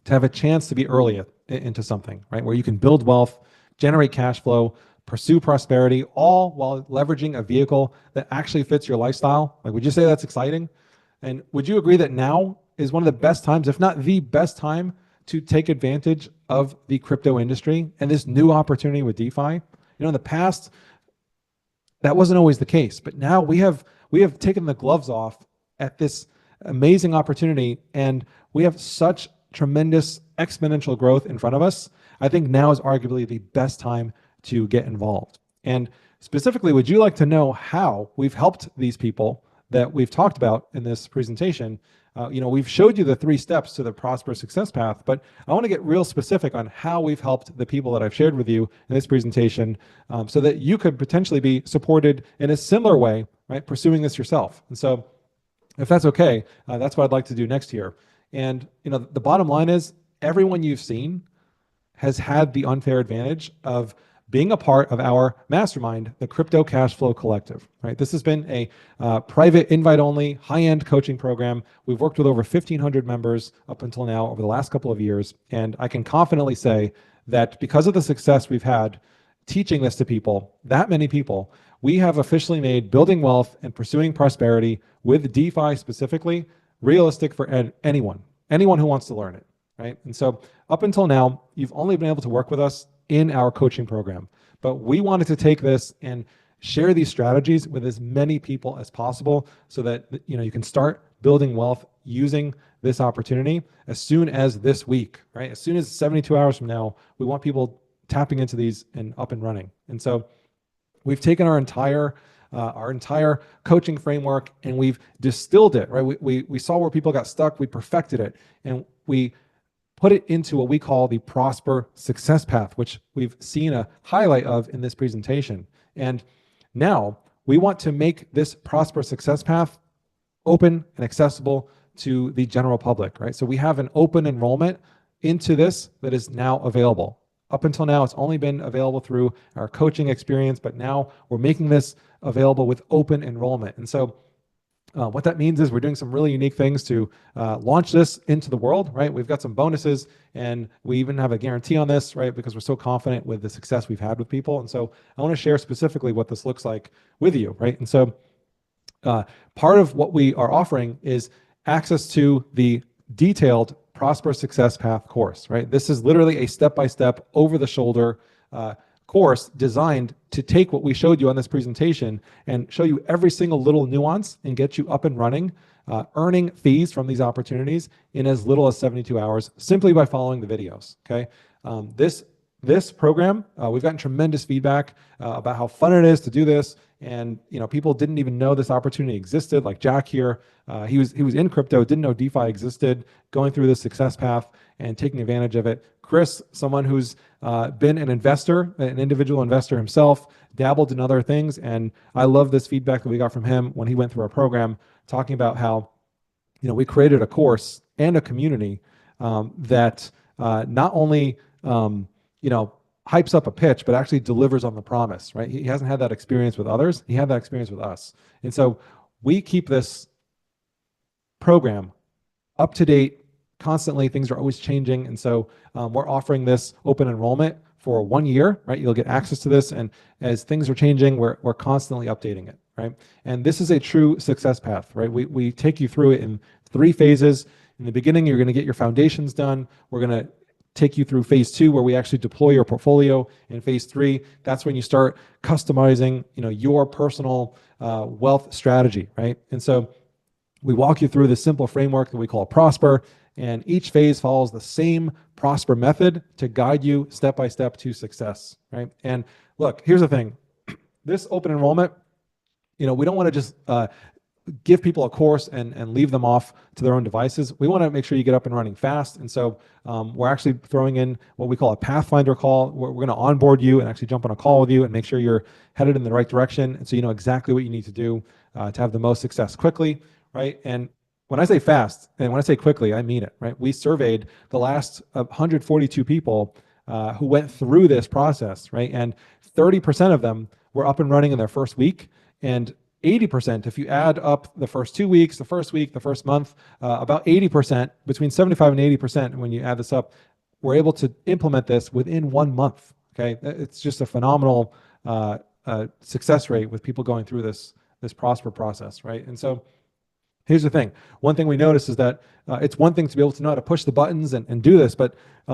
[SPEAKER 1] to have a chance to be early into something, right? Where you can build wealth, generate cash flow, pursue prosperity, all while leveraging a vehicle that actually fits your lifestyle? Like, would you say that's exciting? And would you agree that now is one of the best times, if not the best time, to take advantage of the crypto industry and this new opportunity with DeFi? In the past, that wasn't always the case, but now we have taken the gloves off at this amazing opportunity, and we have such tremendous exponential growth in front of us. I think now is arguably the best time to get involved. And specifically, would you like to know how we've helped these people that we've talked about in this presentation? We've showed you the 3 steps to the prosperous success path, but I want to get real specific on how we've helped the people that I've shared with you in this presentation, so that you could potentially be supported in a similar way, right? Pursuing this yourself. And so if that's okay, that's what I'd like to do next year. And the bottom line is everyone you've seen has had the unfair advantage of being a part of our mastermind, the Crypto Cash Flow Collective, right? This has been a private, invite-only, high-end coaching program. We've worked with over 1,500 members up until now over the last couple of years, and I can confidently say that because of the success we've had teaching this to people, that many people, we have officially made building wealth and pursuing prosperity with DeFi specifically realistic for anyone who wants to learn it, right? And so up until now, you've only been able to work with us in our coaching program, but we wanted to take this and share these strategies with as many people as possible so that you can start building wealth using this opportunity as soon as this week, right? As soon as 72 hours from now, we want people tapping into these and up and running. And so we've taken our entire coaching framework and we've distilled it, right? We saw where people got stuck, we perfected it, and we put it into what we call the Prosper Success Path, which we've seen a highlight of in this presentation. And now we want to make this Prosper Success Path open and accessible to the general public, right? So we have an open enrollment into this that is now available. Up until now, it's only been available through our coaching experience, but now we're making this available with open enrollment. And so what that means is we're doing some really unique things to launch this into the world, right? We've got some bonuses, and we even have a guarantee on this, right? Because we're so confident with the success we've had with people. And so I want to share specifically what this looks like with you, right? And so part of what we are offering is access to the detailed Prosper Success Path course, right? This is literally a step-by-step, over-the-shoulder course designed to take what we showed you on this presentation and show you every single little nuance and get you up and running, earning fees from these opportunities in as little as 72 hours, simply by following the videos, okay? This program, we've gotten tremendous feedback about how fun it is to do this. And people didn't even know this opportunity existed. Like Jack here, he was in crypto, didn't know DeFi existed, going through the success path and taking advantage of it. Chris, someone who's been an investor, an individual investor himself, dabbled in other things. And I love this feedback that we got from him when he went through our program, talking about how we created a course and a community that not only hypes up a pitch, but actually delivers on the promise, right? He hasn't had that experience with others. He had that experience with us. And so we keep this program up to date constantly. Things are always changing. And so we're offering this open enrollment for 1 year, right? You'll get access to this. And as things are changing, we're constantly updating it, right? And this is a true success path, right? We take you through it in 3 phases. In the beginning, you're going to get your foundations done. We're going to take you through phase 2, where we actually deploy your portfolio. In phase 3, that's when you start customizing, your personal wealth strategy, right? And so we walk you through this simple framework that we call Prosper, and each phase follows the same Prosper method to guide you step by step to success, right? And look, here's the thing: this open enrollment, we don't want to just give people a course and leave them off to their own devices. We want to make sure you get up and running fast. And so we're actually throwing in what we call a Pathfinder call, where we're going to onboard you and actually jump on a call with you and make sure you're headed in the right direction. And so you know exactly what you need to do to have the most success quickly, right? And when I say fast and when I say quickly, I mean it, right? We surveyed the last 142 people who went through this process, right? And 30% of them were up and running in their first week, and 80%, if you add up the first 2 weeks, the first week, the first month, about 80%, between 75 and 80%, when you add this up, we're able to implement this within 1 month, okay? It's just a phenomenal success rate with people going through this Prosper process, right? And so here's the thing. One thing we notice is that it's one thing to be able to know how to push the buttons and do this, but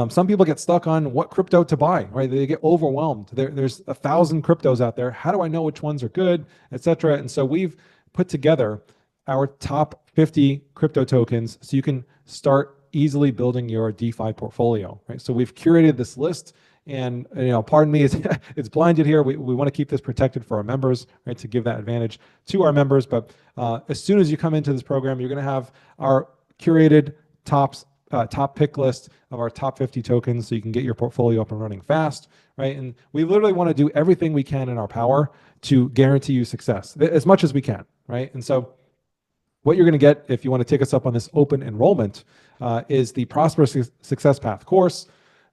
[SPEAKER 1] some people get stuck on what crypto to buy, right? They get overwhelmed. There's 1,000 cryptos out there. How do I know which ones are good, et cetera? And so we've put together our top 50 crypto tokens so you can start easily building your DeFi portfolio, right? So we've curated this list. And pardon me, it's blinded here. We want to keep this protected for our members, right, to give that advantage to our members. But as soon as you come into this program, you're going to have our curated top pick list of our top 50 tokens, so you can get your portfolio up and running fast, right? And we literally want to do everything we can in our power to guarantee you success as much as we can, right? And so what you're going to get if you want to take us up on this open enrollment is the Prosper Success Path course.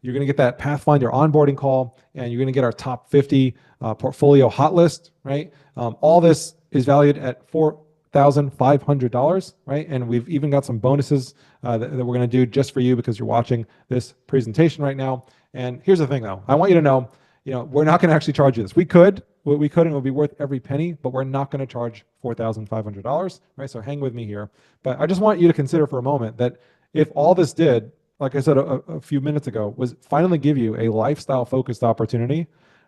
[SPEAKER 1] You're going to get that Pathfinder onboarding call, and you're going to get our top 50 portfolio hot list, right? All this is valued at $4,500, right? And we've even got some bonuses that we're going to do just for you because you're watching this presentation right now. And here's the thing, though. I want you to know, we're not going to actually charge you this. We could, and it would be worth every penny, but we're not going to charge $4,500, right? So hang with me here. But I just want you to consider for a moment that if all this did, like I said a few minutes ago, was finally give you a lifestyle-focused opportunity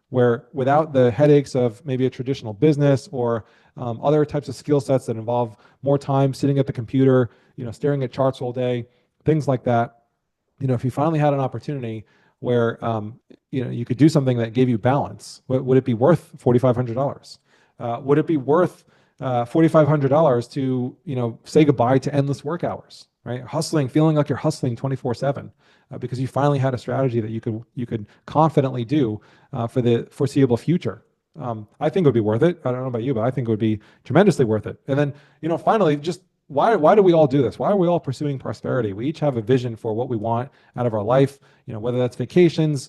[SPEAKER 1] where, without the headaches of maybe a traditional business or other types of skill sets that involve more time sitting at the computer, staring at charts all day, things like that. If you finally had an opportunity where you could do something that gave you balance, would it be worth $4,500? Would it be worth $4,500 to say goodbye to endless work hours? right? Hustling, feeling like you're hustling 24/7 because you finally had a strategy that you could confidently do for the foreseeable future. I think it would be worth it. I don't know about you, but I think it would be tremendously worth it. And then, finally, just why do we all do this? Why are we all pursuing prosperity? We each have a vision for what we want out of our life. Whether that's vacations,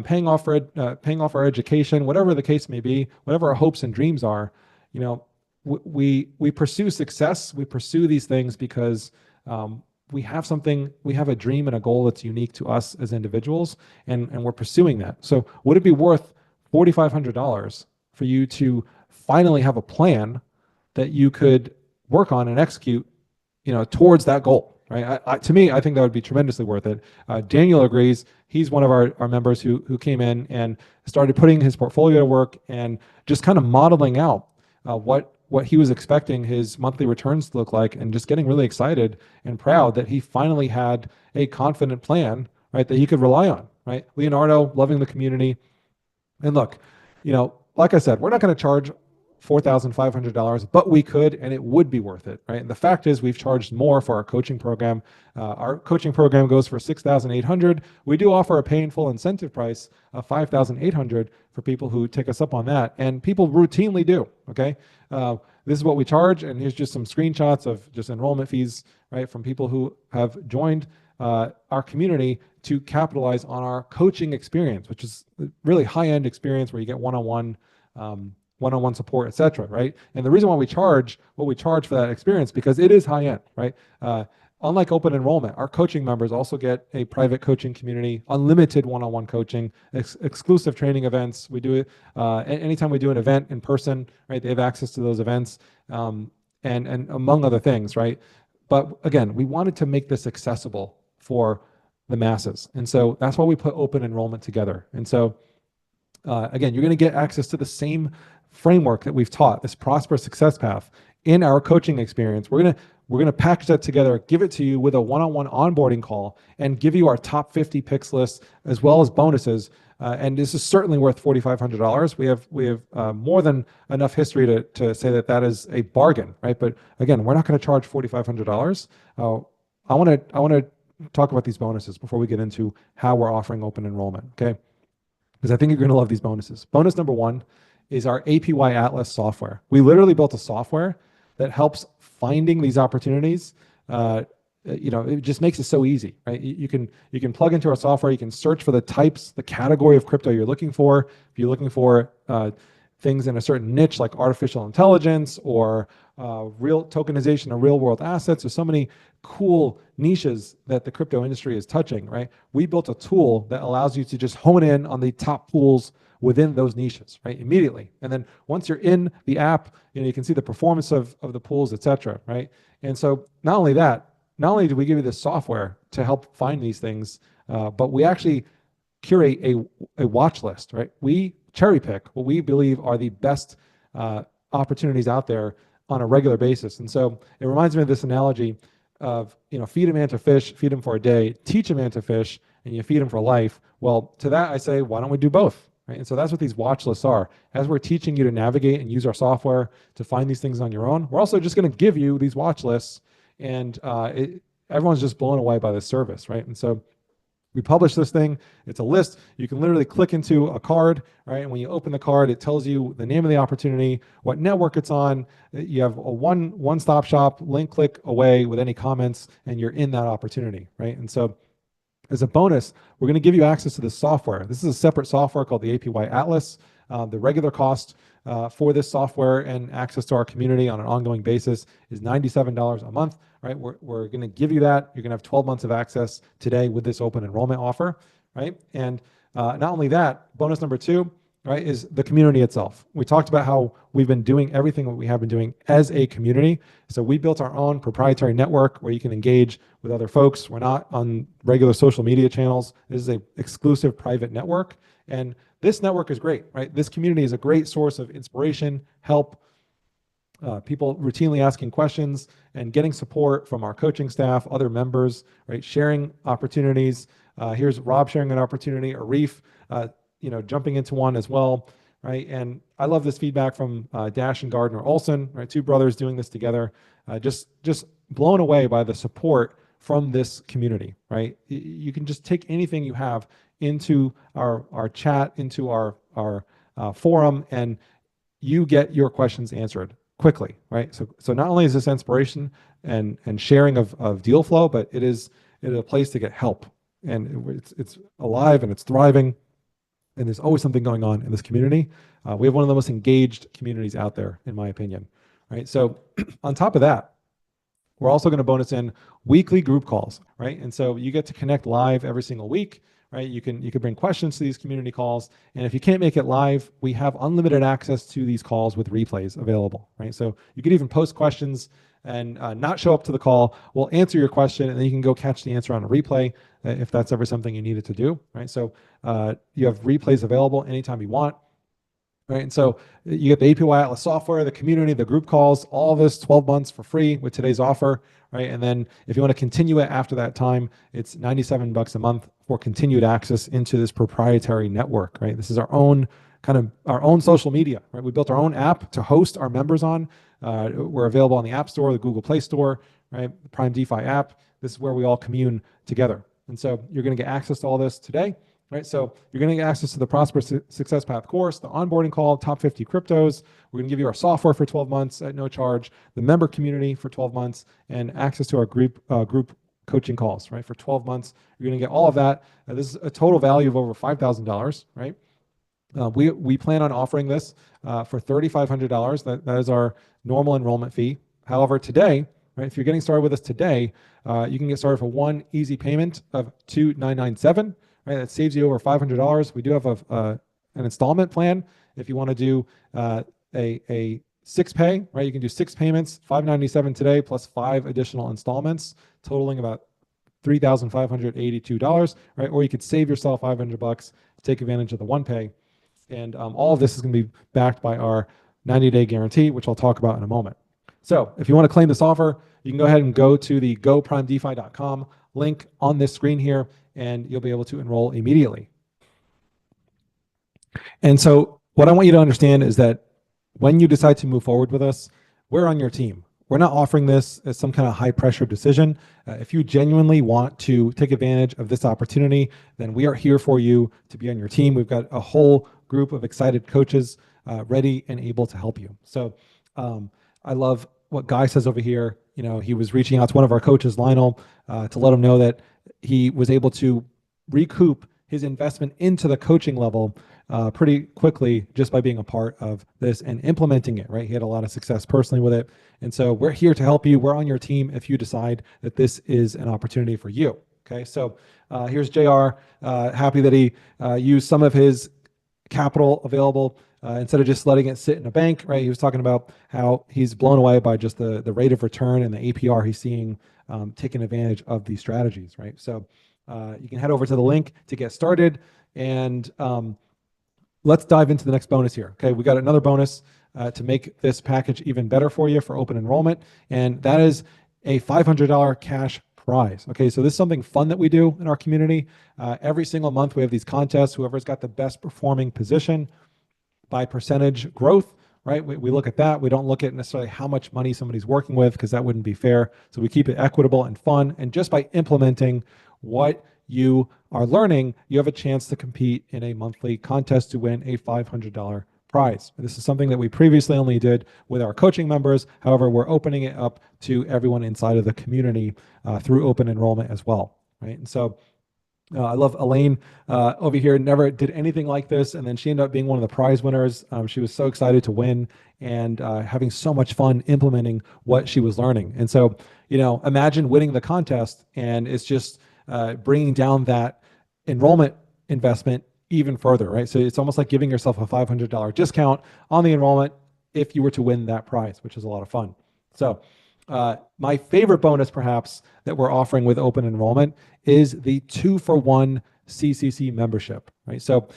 [SPEAKER 1] paying off our education, whatever the case may be, whatever our hopes and dreams are. We pursue success. We pursue these things because we have a dream and a goal that's unique to us as individuals, and we're pursuing that. So would it be worth $4,500 for you to finally have a plan that you could work on and execute, towards that goal, right? To me, I think that would be tremendously worth it. Daniel agrees. He's one of our members who came in and started putting his portfolio to work and just kind of modeling out what he was expecting his monthly returns to look like, and just getting really excited and proud that he finally had a confident plan, right, that he could rely on, right? Leonardo, loving the community. And look, like I said, we're not going to charge $4,500, but we could, and it would be worth it, right? And the fact is, we've charged more for our coaching program. Our coaching program goes for $6,800. We do offer a pay in full incentive price of $5,800 for people who take us up on that, and people routinely do. Okay, this is what we charge, and here's just some screenshots of just enrollment fees, right, from people who have joined our community to capitalize on our coaching experience, which is really high-end experience where you get one-on-one support, et cetera, right? And the reason why we charge what we charge for that experience, because it is high-end, right? Unlike open enrollment, our coaching members also get a private coaching community, unlimited one-on-one coaching, exclusive training events. We do it anytime we do an event in person, right? They have access to those events, and among other things, right? But again, we wanted to make this accessible for the masses, and so that's why we put open enrollment together. And so again, you're going to get access to the same framework that we've taught, this prosperous success path, in our coaching experience. We're going to package that together, give it to you with a one-on-one onboarding call, and give you our top 50 picks list as well as bonuses. And this is certainly worth $4,500. We have more than enough history to say that is a bargain, right? But again, we're not going to charge $4,500. I want to talk about these bonuses before we get into how we're offering open enrollment, okay? Because I think you're going to love these bonuses. Bonus number one is our APY Atlas software. We literally built a software that helps finding these opportunities. It just makes it so easy, right? You can plug into our software. You can search for the category of crypto you're looking for. If you're looking for things in a certain niche like artificial intelligence or real tokenization of real world assets, there's so many cool niches that the crypto industry is touching, right? We built a tool that allows you to just hone in on the top pools within those niches, right, immediately. And then once you're in the app, you can see the performance of the pools, et cetera, right? And so not only do we give you this software to help find these things, but we actually curate a watch list, right? We cherry pick what we believe are the best opportunities out there on a regular basis. And so it reminds me of this analogy of, feed a man to fish, feed him for a day, teach a man to fish, and you feed him for life. Well, to that I say, why don't we do both? Right? And so that's what these watch lists are. As we're teaching you to navigate and use our software to find these things on your own, we're also just going to give you these watch lists, and everyone's just blown away by this service, right? And so we publish this thing. It's a list. You can literally click into a card, right? And when you open the card, it tells you the name of the opportunity, what network it's on. You have a one-stop shop, link click away with any comments, and you're in that opportunity, right? And so as a bonus, we're going to give you access to this software. This is a separate software called the APY Atlas. The regular cost for this software and access to our community on an ongoing basis is $97 a month, right? We're going to give you that. You're going to have 12 months of access today with this open enrollment offer, right? And not only that, bonus number two, right, is the community itself. We talked about how we've been doing everything that we have been doing as a community. So we built our own proprietary network where you can engage with other folks. We're not on regular social media channels. This is an exclusive private network. And this network is great, right? This community is a great source of inspiration, help, people routinely asking questions and getting support from our coaching staff, other members, right? Sharing opportunities. Here's Rob sharing an opportunity, Arif, jumping into one as well, right? And I love this feedback from Dash and Gardner Olson, right? Two brothers doing this together. Just blown away by the support from this community, right? You can just take anything you have into our chat, into our forum, and you get your questions answered quickly, right? So not only is this inspiration and sharing of deal flow, but it is a place to get help, and it's alive and it's thriving, and there's always something going on in this community. We have one of the most engaged communities out there, in my opinion, right? So on top of that, we're also going to bonus in weekly group calls, right? And so you get to connect live every single week, right? You can bring questions to these community calls, and if you can't make it live, we have unlimited access to these calls with replays available, right? So you could even post questions and not show up to the call. We'll answer your question, and then you can go catch the answer on a replay if that's ever something you needed to do, right? So you have replays available anytime you want. Right, and so you get the APY Atlas software, the community, the group calls, all of this 12 months for free with today's offer, right? And then if you want to continue it after that time, it's $97 a month for continued access into this proprietary network, right? This is our own social media, right? We built our own app to host our members on. We're available on the App Store, the Google Play Store, right? The Prime DeFi app. This is where we all commune together. And so you're going to get access to all this today. Right, so you're going to get access to the Prosperous Success Path course, the onboarding call, top 50 cryptos. We're going to give you our software for 12 months at no charge, the member community for 12 months, and access to our group coaching calls. Right, for 12 months, you're going to get all of that. This is a total value of over $5,000. Right, we plan on offering this for $3,500. That is our normal enrollment fee. However, today, right, if you're getting started with us today, you can get started for one easy payment of $2,997. Right, that saves you over $500. We do have an installment plan. If you want to do a 6-pay, right, you can do 6 payments, $597 today plus 5 additional installments, totaling about $3,582, right? Or you could save yourself $500, take advantage of the 1-pay, and all of this is going to be backed by our 90-day guarantee, which I'll talk about in a moment. So if you want to claim this offer, you can go ahead and go to the goprimedefi.com link on this screen here, and you'll be able to enroll immediately. And so what I want you to understand is that when you decide to move forward with us, we're on your team. We're not offering this as some kind of high pressure decision. If you genuinely want to take advantage of this opportunity, then we are here for you to be on your team. We've got a whole group of excited coaches ready and able to help you. So I love what Guy says over here. You know, he was reaching out to one of our coaches, Lionel, to let him know that he was able to recoup his investment into the coaching level pretty quickly just by being a part of this and implementing it, right? He had a lot of success personally with it. And so we're here to help you. We're on your team if you decide that this is an opportunity for you. Okay, so here's JR, happy that he used some of his capital available instead of just letting it sit in a bank, right? He was talking about how he's blown away by just the rate of return and the APR he's seeing taking advantage of these strategies, right? So you can head over to the link to get started, and let's dive into the next bonus here. Okay, we got another bonus to make this package even better for you for open enrollment, and that is a $500 cash prize. Okay, so this is something fun that we do in our community. Every single month we have these contests. Whoever's got the best performing position by percentage growth, right? We look at that. We don't look at necessarily how much money somebody's working with, because that wouldn't be fair. So we keep it equitable and fun. And just by implementing what you are learning, you have a chance to compete in a monthly contest to win a $500 prize. This is something that we previously only did with our coaching members. However, we're opening it up to everyone inside of the community through open enrollment as well, right? And so I love Elaine over here, never did anything like this, and then she ended up being one of the prize winners. She was so excited to win and having so much fun implementing what she was learning. And so, you know, imagine winning the contest, and it's just bringing down that enrollment investment even further, right? So it's almost like giving yourself a $500 discount on the enrollment if you were to win that prize, which is a lot of fun. So my favorite bonus, perhaps, that we're offering with open enrollment is the 2-for-1 CCC membership, right? So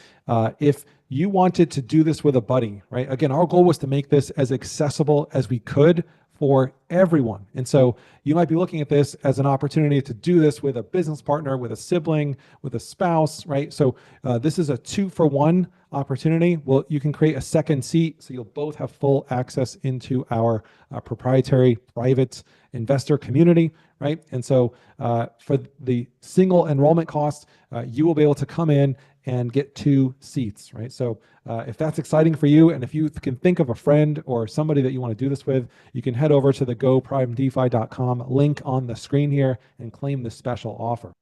[SPEAKER 1] if you wanted to do this with a buddy, right? Again, our goal was to make this as accessible as we could for everyone. And so you might be looking at this as an opportunity to do this with a business partner, with a sibling, with a spouse, right? So this is a 2-for-1 opportunity. Well, you can create a second seat, so you'll both have full access into our proprietary, private, investor community, right? And so for the single enrollment cost, you will be able to come in and get 2 seats, right? So if that's exciting for you, and if you can think of a friend or somebody that you want to do this with, you can head over to the goprimedefi.com link on the screen here and claim this special offer.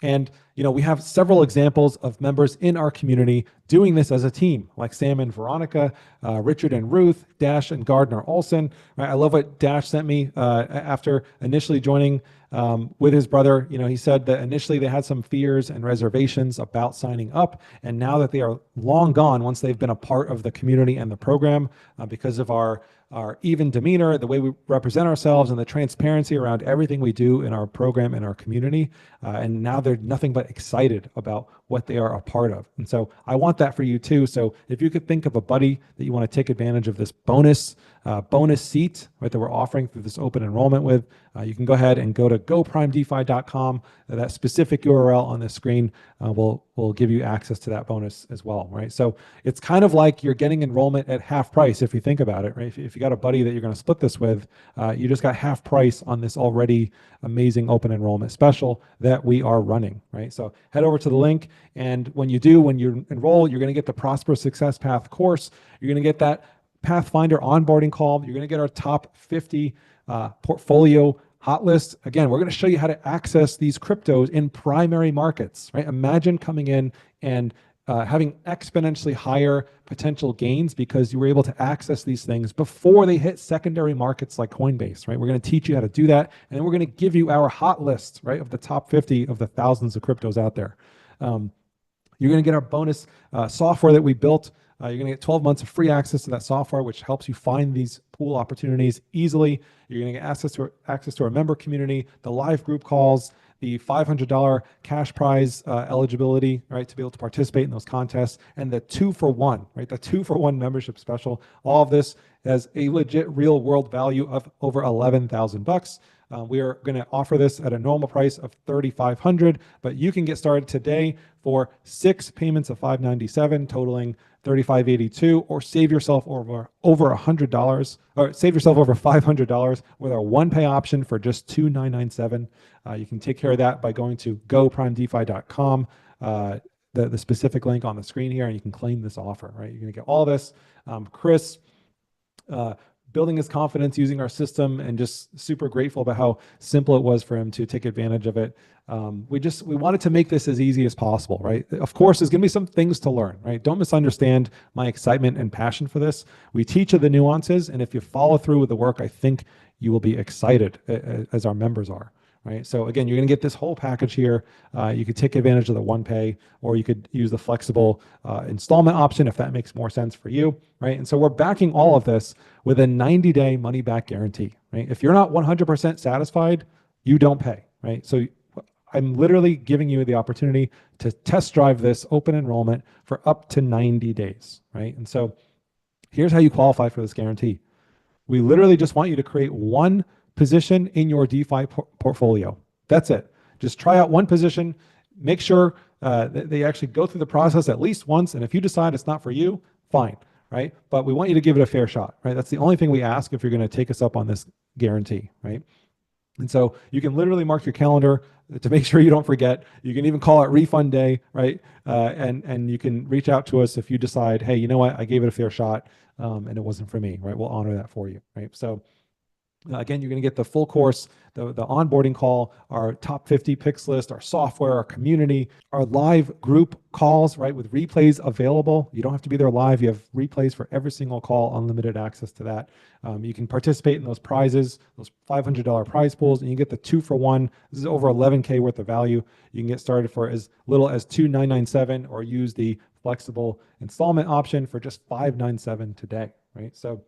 [SPEAKER 1] And we have several examples of members in our community doing this as a team, like Sam and Veronica, Richard and Ruth, Dash and Gardner Olson. Right? I love what Dash sent me after initially joining with his brother. He said that initially they had some fears and reservations about signing up, and now that they are long gone once they've been a part of the community and the program, because of our even demeanor, the way we represent ourselves, and the transparency around everything we do in our program and our community. And now they're nothing but excited about what they are a part of. And so I want that for you too. So if you could think of a buddy that you want to take advantage of this bonus seat, right, that we're offering through this open enrollment with, you can go ahead and go to goprimedefi.com. That specific URL on the screen will give you access to that bonus as well, right? So it's kind of like you're getting enrollment at half price if you think about it, right? If you got a buddy that you're going to split this with, you just got half price on this already amazing open enrollment special that we are running, right? So head over to the link, and when you enroll, you're going to get the Prosperous Success Path course. You're going to get that Pathfinder onboarding call. You're going to get our top 50 portfolio hot list. Again, we're going to show you how to access these cryptos in primary markets, right? Imagine coming in and having exponentially higher potential gains because you were able to access these things before they hit secondary markets like Coinbase, right? We're going to teach you how to do that, and then we're going to give you our hot list, right, of the top 50 of the thousands of cryptos out there. You're going to get our bonus software that we built. You're going to get 12 months of free access to that software, which helps you find these pool opportunities easily. You're going to get access to our member community, the live group calls, the $500 cash prize eligibility, right, to be able to participate in those contests, and the 2-for-1, right, the 2-for-1 membership special. All of this has a legit real world value of over $11,000. We are going to offer this at a normal price of $3,500, but you can get started today for 6 payments of $597, totaling $3,582, or save yourself over $100, or save yourself over $500 with our one-pay option for just $2,997. You can take care of that by going to goprimedefi.com, the specific link on the screen here, and you can claim this offer. Right, you're going to get all this. Chris. Building his confidence using our system, and just super grateful about how simple it was for him to take advantage of it. We wanted to make this as easy as possible, right? Of course, there's going to be some things to learn, right? Don't misunderstand my excitement and passion for this. We teach you the nuances, and if you follow through with the work, I think you will be excited as our members are. Right. So again, you're going to get this whole package here. You could take advantage of the one pay, or you could use the flexible installment option if that makes more sense for you. Right. And so we're backing all of this with a 90-day money back guarantee. Right. If you're not 100% satisfied, you don't pay. Right. So I'm literally giving you the opportunity to test drive this open enrollment for up to 90 days. Right. And so here's how you qualify for this guarantee. We literally just want you to create one position in your DeFi portfolio. That's it. Just try out one position. Make sure that they actually go through the process at least once. And if you decide it's not for you, fine, right? But we want you to give it a fair shot, right? That's the only thing we ask if you're going to take us up on this guarantee, right? And so you can literally mark your calendar to make sure you don't forget. You can even call it refund day, right? And you can reach out to us if you decide, hey, you know what? I gave it a fair shot and it wasn't for me, right? We'll honor that for you, right? So again, you're going to get the full course, the onboarding call, our top 50 picks list, our software, our community, our live group calls, right, with replays available. You don't have to be there live. You have replays for every single call, unlimited access to that. You can participate in those prizes, those $500 prize pools, and you get the 2-for-1. This is over $11K worth of value. You can get started for as little as $2,997, or use the flexible installment option for just $597 today, right? So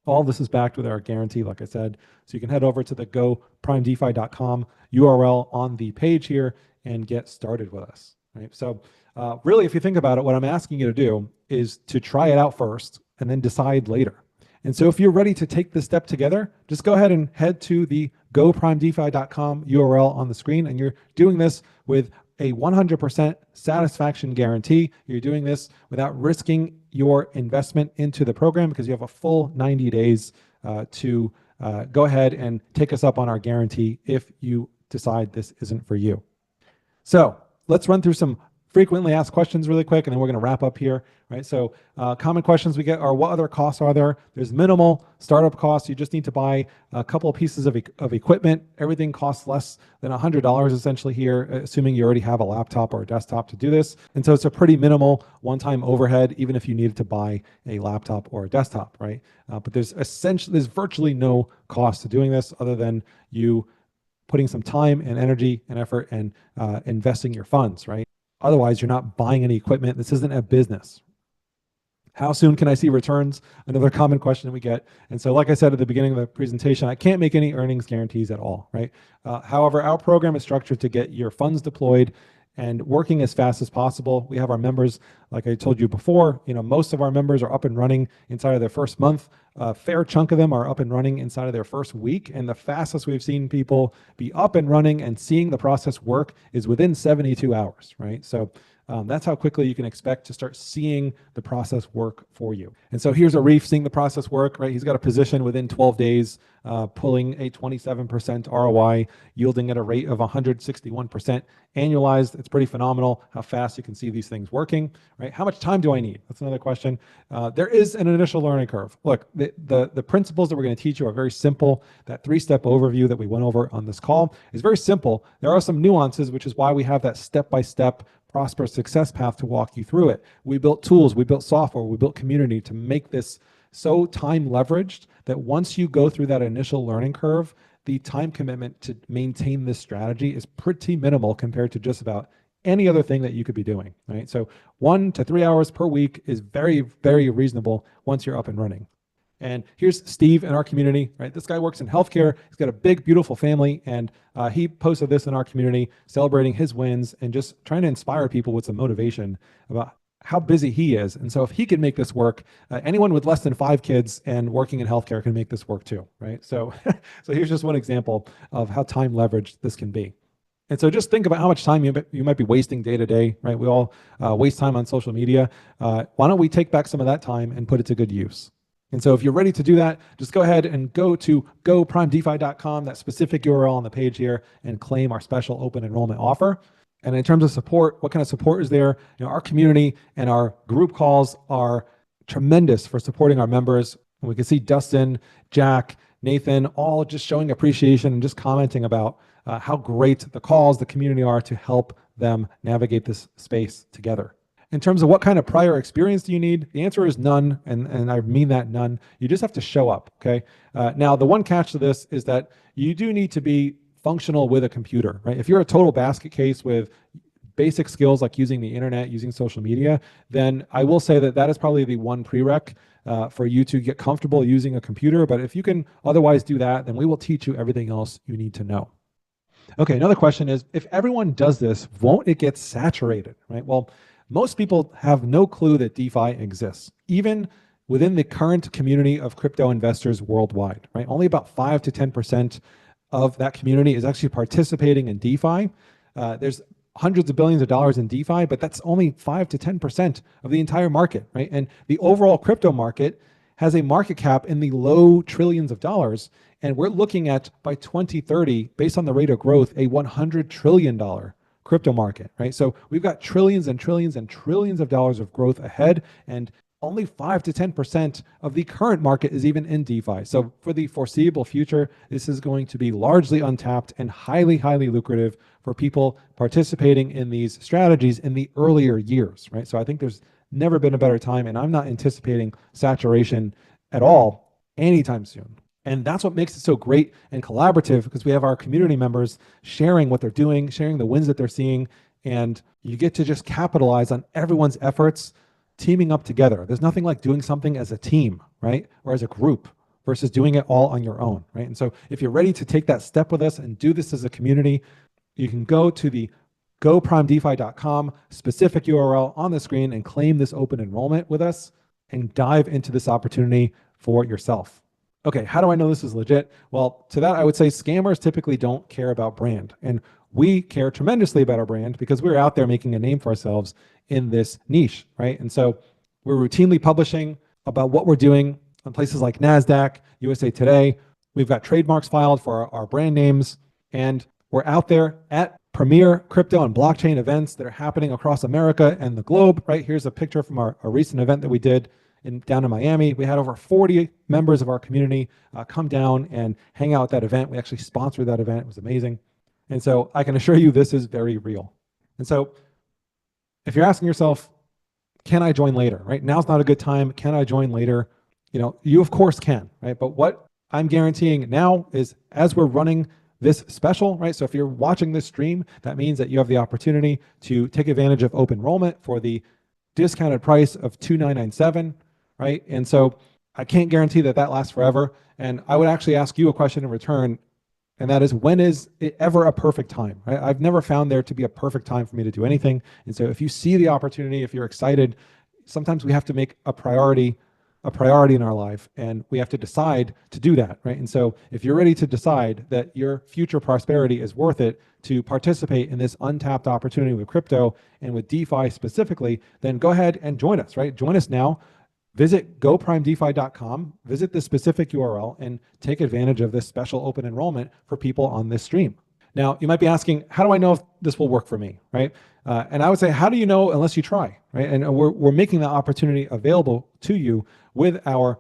[SPEAKER 1] all this is backed with our guarantee, like I said. So you can head over to the goprimedefi.com URL on the page here and get started with us. Right? So really, if you think about it, what I'm asking you to do is to try it out first and then decide later. And so if you're ready to take this step together, just go ahead and head to the goprimedefi.com URL on the screen. And you're doing this with a 100% satisfaction guarantee. You're doing this without risking your investment into the program because you have a full 90 days to go ahead and take us up on our guarantee if you decide this isn't for you. So let's run through some frequently asked questions really quick, and then we're going to wrap up here, right? So common questions we get are, what other costs are there? There's minimal startup costs. You just need to buy a couple of pieces of equipment. Everything costs less than $100 essentially here, assuming you already have a laptop or a desktop to do this. And so it's a pretty minimal one-time overhead, even if you needed to buy a laptop or a desktop, right? But there's virtually no cost to doing this other than you putting some time and energy and effort and investing your funds, right? Otherwise, you're not buying any equipment. This isn't a business. How soon can I see returns? Another common question we get. And so like I said at the beginning of the presentation, I can't make any earnings guarantees at all, right? However, our program is structured to get your funds deployed and working as fast as possible. We have our members, like I told you before, most of our members are up and running inside of their first month. A fair chunk of them are up and running inside of their first week. And the fastest we've seen people be up and running and seeing the process work is within 72 hours, right? So that's how quickly you can expect to start seeing the process work for you. And so here's Arif seeing the process work, right? He's got a position within 12 days, pulling a 27% ROI, yielding at a rate of 161% annualized. It's pretty phenomenal how fast you can see these things working, right? How much time do I need? That's another question. There is an initial learning curve. Look, the principles that we're going to teach you are very simple. That 3-step overview that we went over on this call is very simple. There are some nuances, which is why we have that step-by-step prosperous success path to walk you through it. We built tools, we built software, we built community to make this so time leveraged that once you go through that initial learning curve, the time commitment to maintain this strategy is pretty minimal compared to just about any other thing that you could be doing, right? So 1 to 3 hours per week is very, very reasonable once you're up and running. And here's Steve in our community, right? This guy works in healthcare. He's got a big, beautiful family, and he posted this in our community, celebrating his wins and just trying to inspire people with some motivation about how busy he is. And so if he can make this work, anyone with less than 5 kids and working in healthcare can make this work too, right? So, so here's just one example of how time leveraged this can be. And so just think about how much time you might be wasting day to day, right? We all waste time on social media. Why don't we take back some of that time and put it to good use? And so if you're ready to do that, just go ahead and go to goprimedefi.com, that specific URL on the page here, and claim our special open enrollment offer. And in terms of support, what kind of support is there? Our community and our group calls are tremendous for supporting our members. And we can see Dustin, Jack, Nathan, all just showing appreciation and just commenting about how great the calls, the community are to help them navigate this space together. In terms of what kind of prior experience do you need, the answer is none, and I mean that none. You just have to show up, okay? Now, the one catch to this is that you do need to be functional with a computer, right? If you're a total basket case with basic skills like using the internet, using social media, then I will say that is probably the one prereq for you to get comfortable using a computer. But if you can otherwise do that, then we will teach you everything else you need to know. Okay, another question is, if everyone does this, won't it get saturated, right? Well, most people have no clue that DeFi exists, even within the current community of crypto investors worldwide, right? Only about 5 to 10% of that community is actually participating in DeFi. There's hundreds of billions of dollars in DeFi, but that's only 5 to 10% of the entire market, right? And the overall crypto market has a market cap in the low trillions of dollars. And we're looking at, by 2030, based on the rate of growth, a $100 trillion crypto market, right? So we've got trillions and trillions and trillions of dollars of growth ahead, and only 5 to 10% of the current market is even in DeFi. So for the foreseeable future, this is going to be largely untapped and highly, highly lucrative for people participating in these strategies in the earlier years, right? So I think there's never been a better time, and I'm not anticipating saturation at all anytime soon. And that's what makes it so great and collaborative, because we have our community members sharing what they're doing, sharing the wins that they're seeing, and you get to just capitalize on everyone's efforts teaming up together. There's nothing like doing something as a team, right? Or as a group versus doing it all on your own, right? And so if you're ready to take that step with us and do this as a community, you can go to the goprimedefi.com specific URL on the screen and claim this open enrollment with us and dive into this opportunity for yourself. Okay, how do I know this is legit? Well, to that, I would say scammers typically don't care about brand. And we care tremendously about our brand because we're out there making a name for ourselves in this niche, right? And so we're routinely publishing about what we're doing on places like NASDAQ, USA Today. We've got trademarks filed for our brand names, and we're out there at premier crypto and blockchain events that are happening across America and the globe. Right here's a picture from our recent event that we did down in Miami. We had over 40 members of our community come down and hang out at that event. We actually sponsored that event. It was amazing. And so I can assure you this is very real. And so if you're asking yourself, can I join later, right? Now's not a good time. Can I join later? You of course can, right? But what I'm guaranteeing now is as we're running this special, right? So if you're watching this stream, that means that you have the opportunity to take advantage of open enrollment for the discounted price of $2,997, right? And so I can't guarantee that lasts forever. And I would actually ask you a question in return, and that is, when is it ever a perfect time, right? I've never found there to be a perfect time for me to do anything. And so if you see the opportunity, if you're excited, sometimes we have to make a priority in our life, and we have to decide to do that, right? And so if you're ready to decide that your future prosperity is worth it to participate in this untapped opportunity with crypto and with DeFi specifically, then go ahead and join us, right? Join us now. Visit goprimedefi.com, visit the specific URL, and take advantage of this special open enrollment for people on this stream. Now, you might be asking, how do I know if this will work for me, right? And I would say, how do you know unless you try, right? And we're making that opportunity available to you with our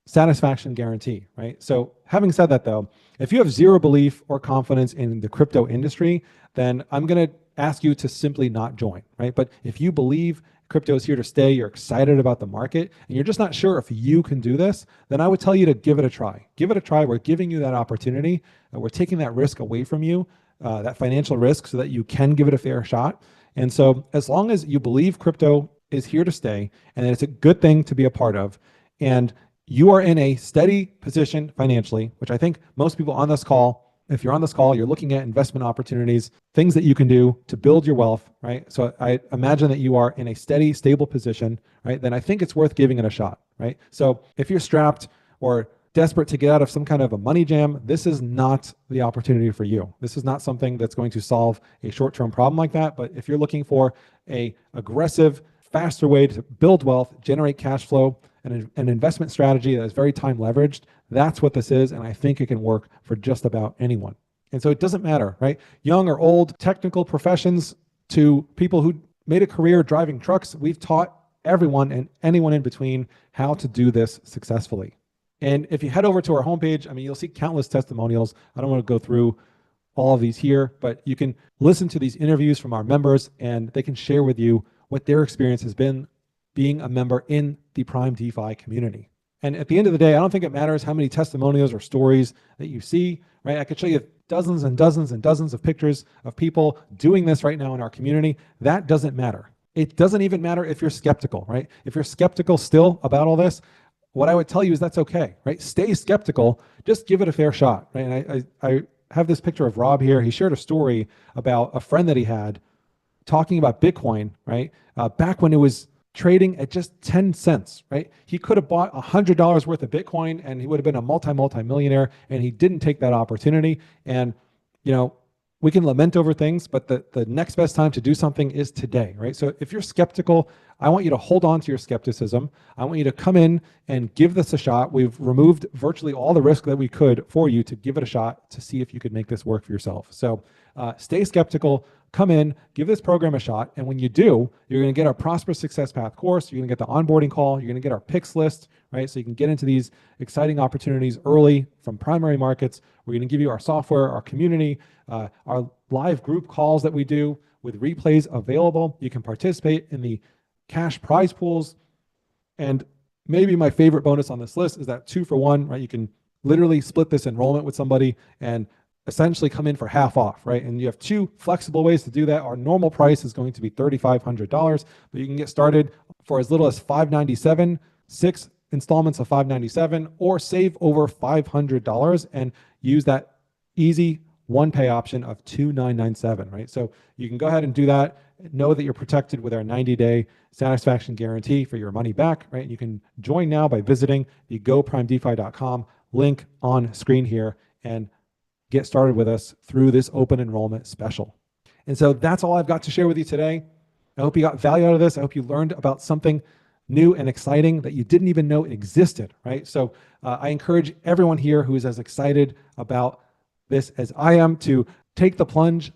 [SPEAKER 1] satisfaction guarantee, right? So having said that, though, if you have zero belief or confidence in the crypto industry, then I'm going to ask you to simply not join, right? But if you believe crypto is here to stay, you're excited about the market, and you're just not sure if you can do this, then I would tell you to give it a try. Give it a try. We're giving you that opportunity. We're taking that risk away from you, that financial risk, so that you can give it a fair shot. And so as long as you believe crypto is here to stay and that it's a good thing to be a part of, and you are in a steady position financially, which I think most people on this call, if you're on this call, you're looking at investment opportunities, things that you can do to build your wealth, right? So I imagine that you are in a steady, stable position, right? Then I think it's worth giving it a shot, right? So if you're strapped or desperate to get out of some kind of a money jam, this is not the opportunity for you. This is not something that's going to solve a short-term problem like that. But if you're looking for a aggressive, faster way to build wealth, generate cash flow, and an investment strategy that is very time leveraged, that's what this is. And I think it can work for just about anyone. And so it doesn't matter, right? Young or old, technical professions to people who made a career driving trucks, we've taught everyone and anyone in between how to do this successfully. And if you head over to our homepage, I mean, you'll see countless testimonials. I don't want to go through all of these here, but you can listen to these interviews from our members, and they can share with you what their experience has been being a member in the Prime DeFi community. And at the end of the day, I don't think it matters how many testimonials or stories that you see, right? I could show you dozens and dozens and dozens of pictures of people doing this right now in our community. That doesn't matter. It doesn't even matter if you're skeptical, right? If you're skeptical still about all this, what I would tell you is that's okay, right? Stay skeptical, just give it a fair shot, right? And I have this picture of Rob here. He shared a story about a friend that he had talking about Bitcoin, right? Back when it was trading at just 10 cents, right? He could have bought $100 worth of Bitcoin and he would have been a multi-millionaire, and he didn't take that opportunity. And, we can lament over things, but the next best time to do something is today, right? So if you're skeptical, I want you to hold on to your skepticism. I want you to come in and give this a shot. We've removed virtually all the risk that we could for you to give it a shot to see if you could make this work for yourself. So stay skeptical, come in, give this program a shot. And when you do, you're going to get our Prosperous Success Path course. You're going to get the onboarding call. You're going to get our picks list, right? So you can get into these exciting opportunities early from primary markets. We're going to give you our software, our community, our live group calls that we do with replays available. You can participate in the cash prize pools. And maybe my favorite bonus on this list is that 2-for-1, right? You can literally split this enrollment with somebody and essentially come in for half off, right? And you have two flexible ways to do that. Our normal price is going to be $3,500, but you can get started for as little as $597, 6 installments of $597, or save over $500 and use that easy one pay option of $2,997, right? So you can go ahead and do that. Know that you're protected with our 90-day satisfaction guarantee for your money back, right? You can join now by visiting the goprimedefi.com link on screen here and get started with us through this open enrollment special. And so that's all I've got to share with you today. I hope you got value out of this. I hope you learned about something new and exciting that you didn't even know existed, right? So I encourage everyone here who is as excited about this as I am to take the plunge,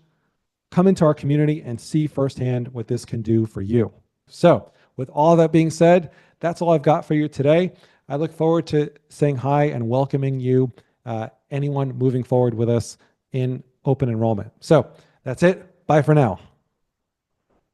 [SPEAKER 1] come into our community, and see firsthand what this can do for you. So with all that being said, that's all I've got for you today. I look forward to saying hi and welcoming you, anyone moving forward with us in open enrollment. So that's it. Bye for now.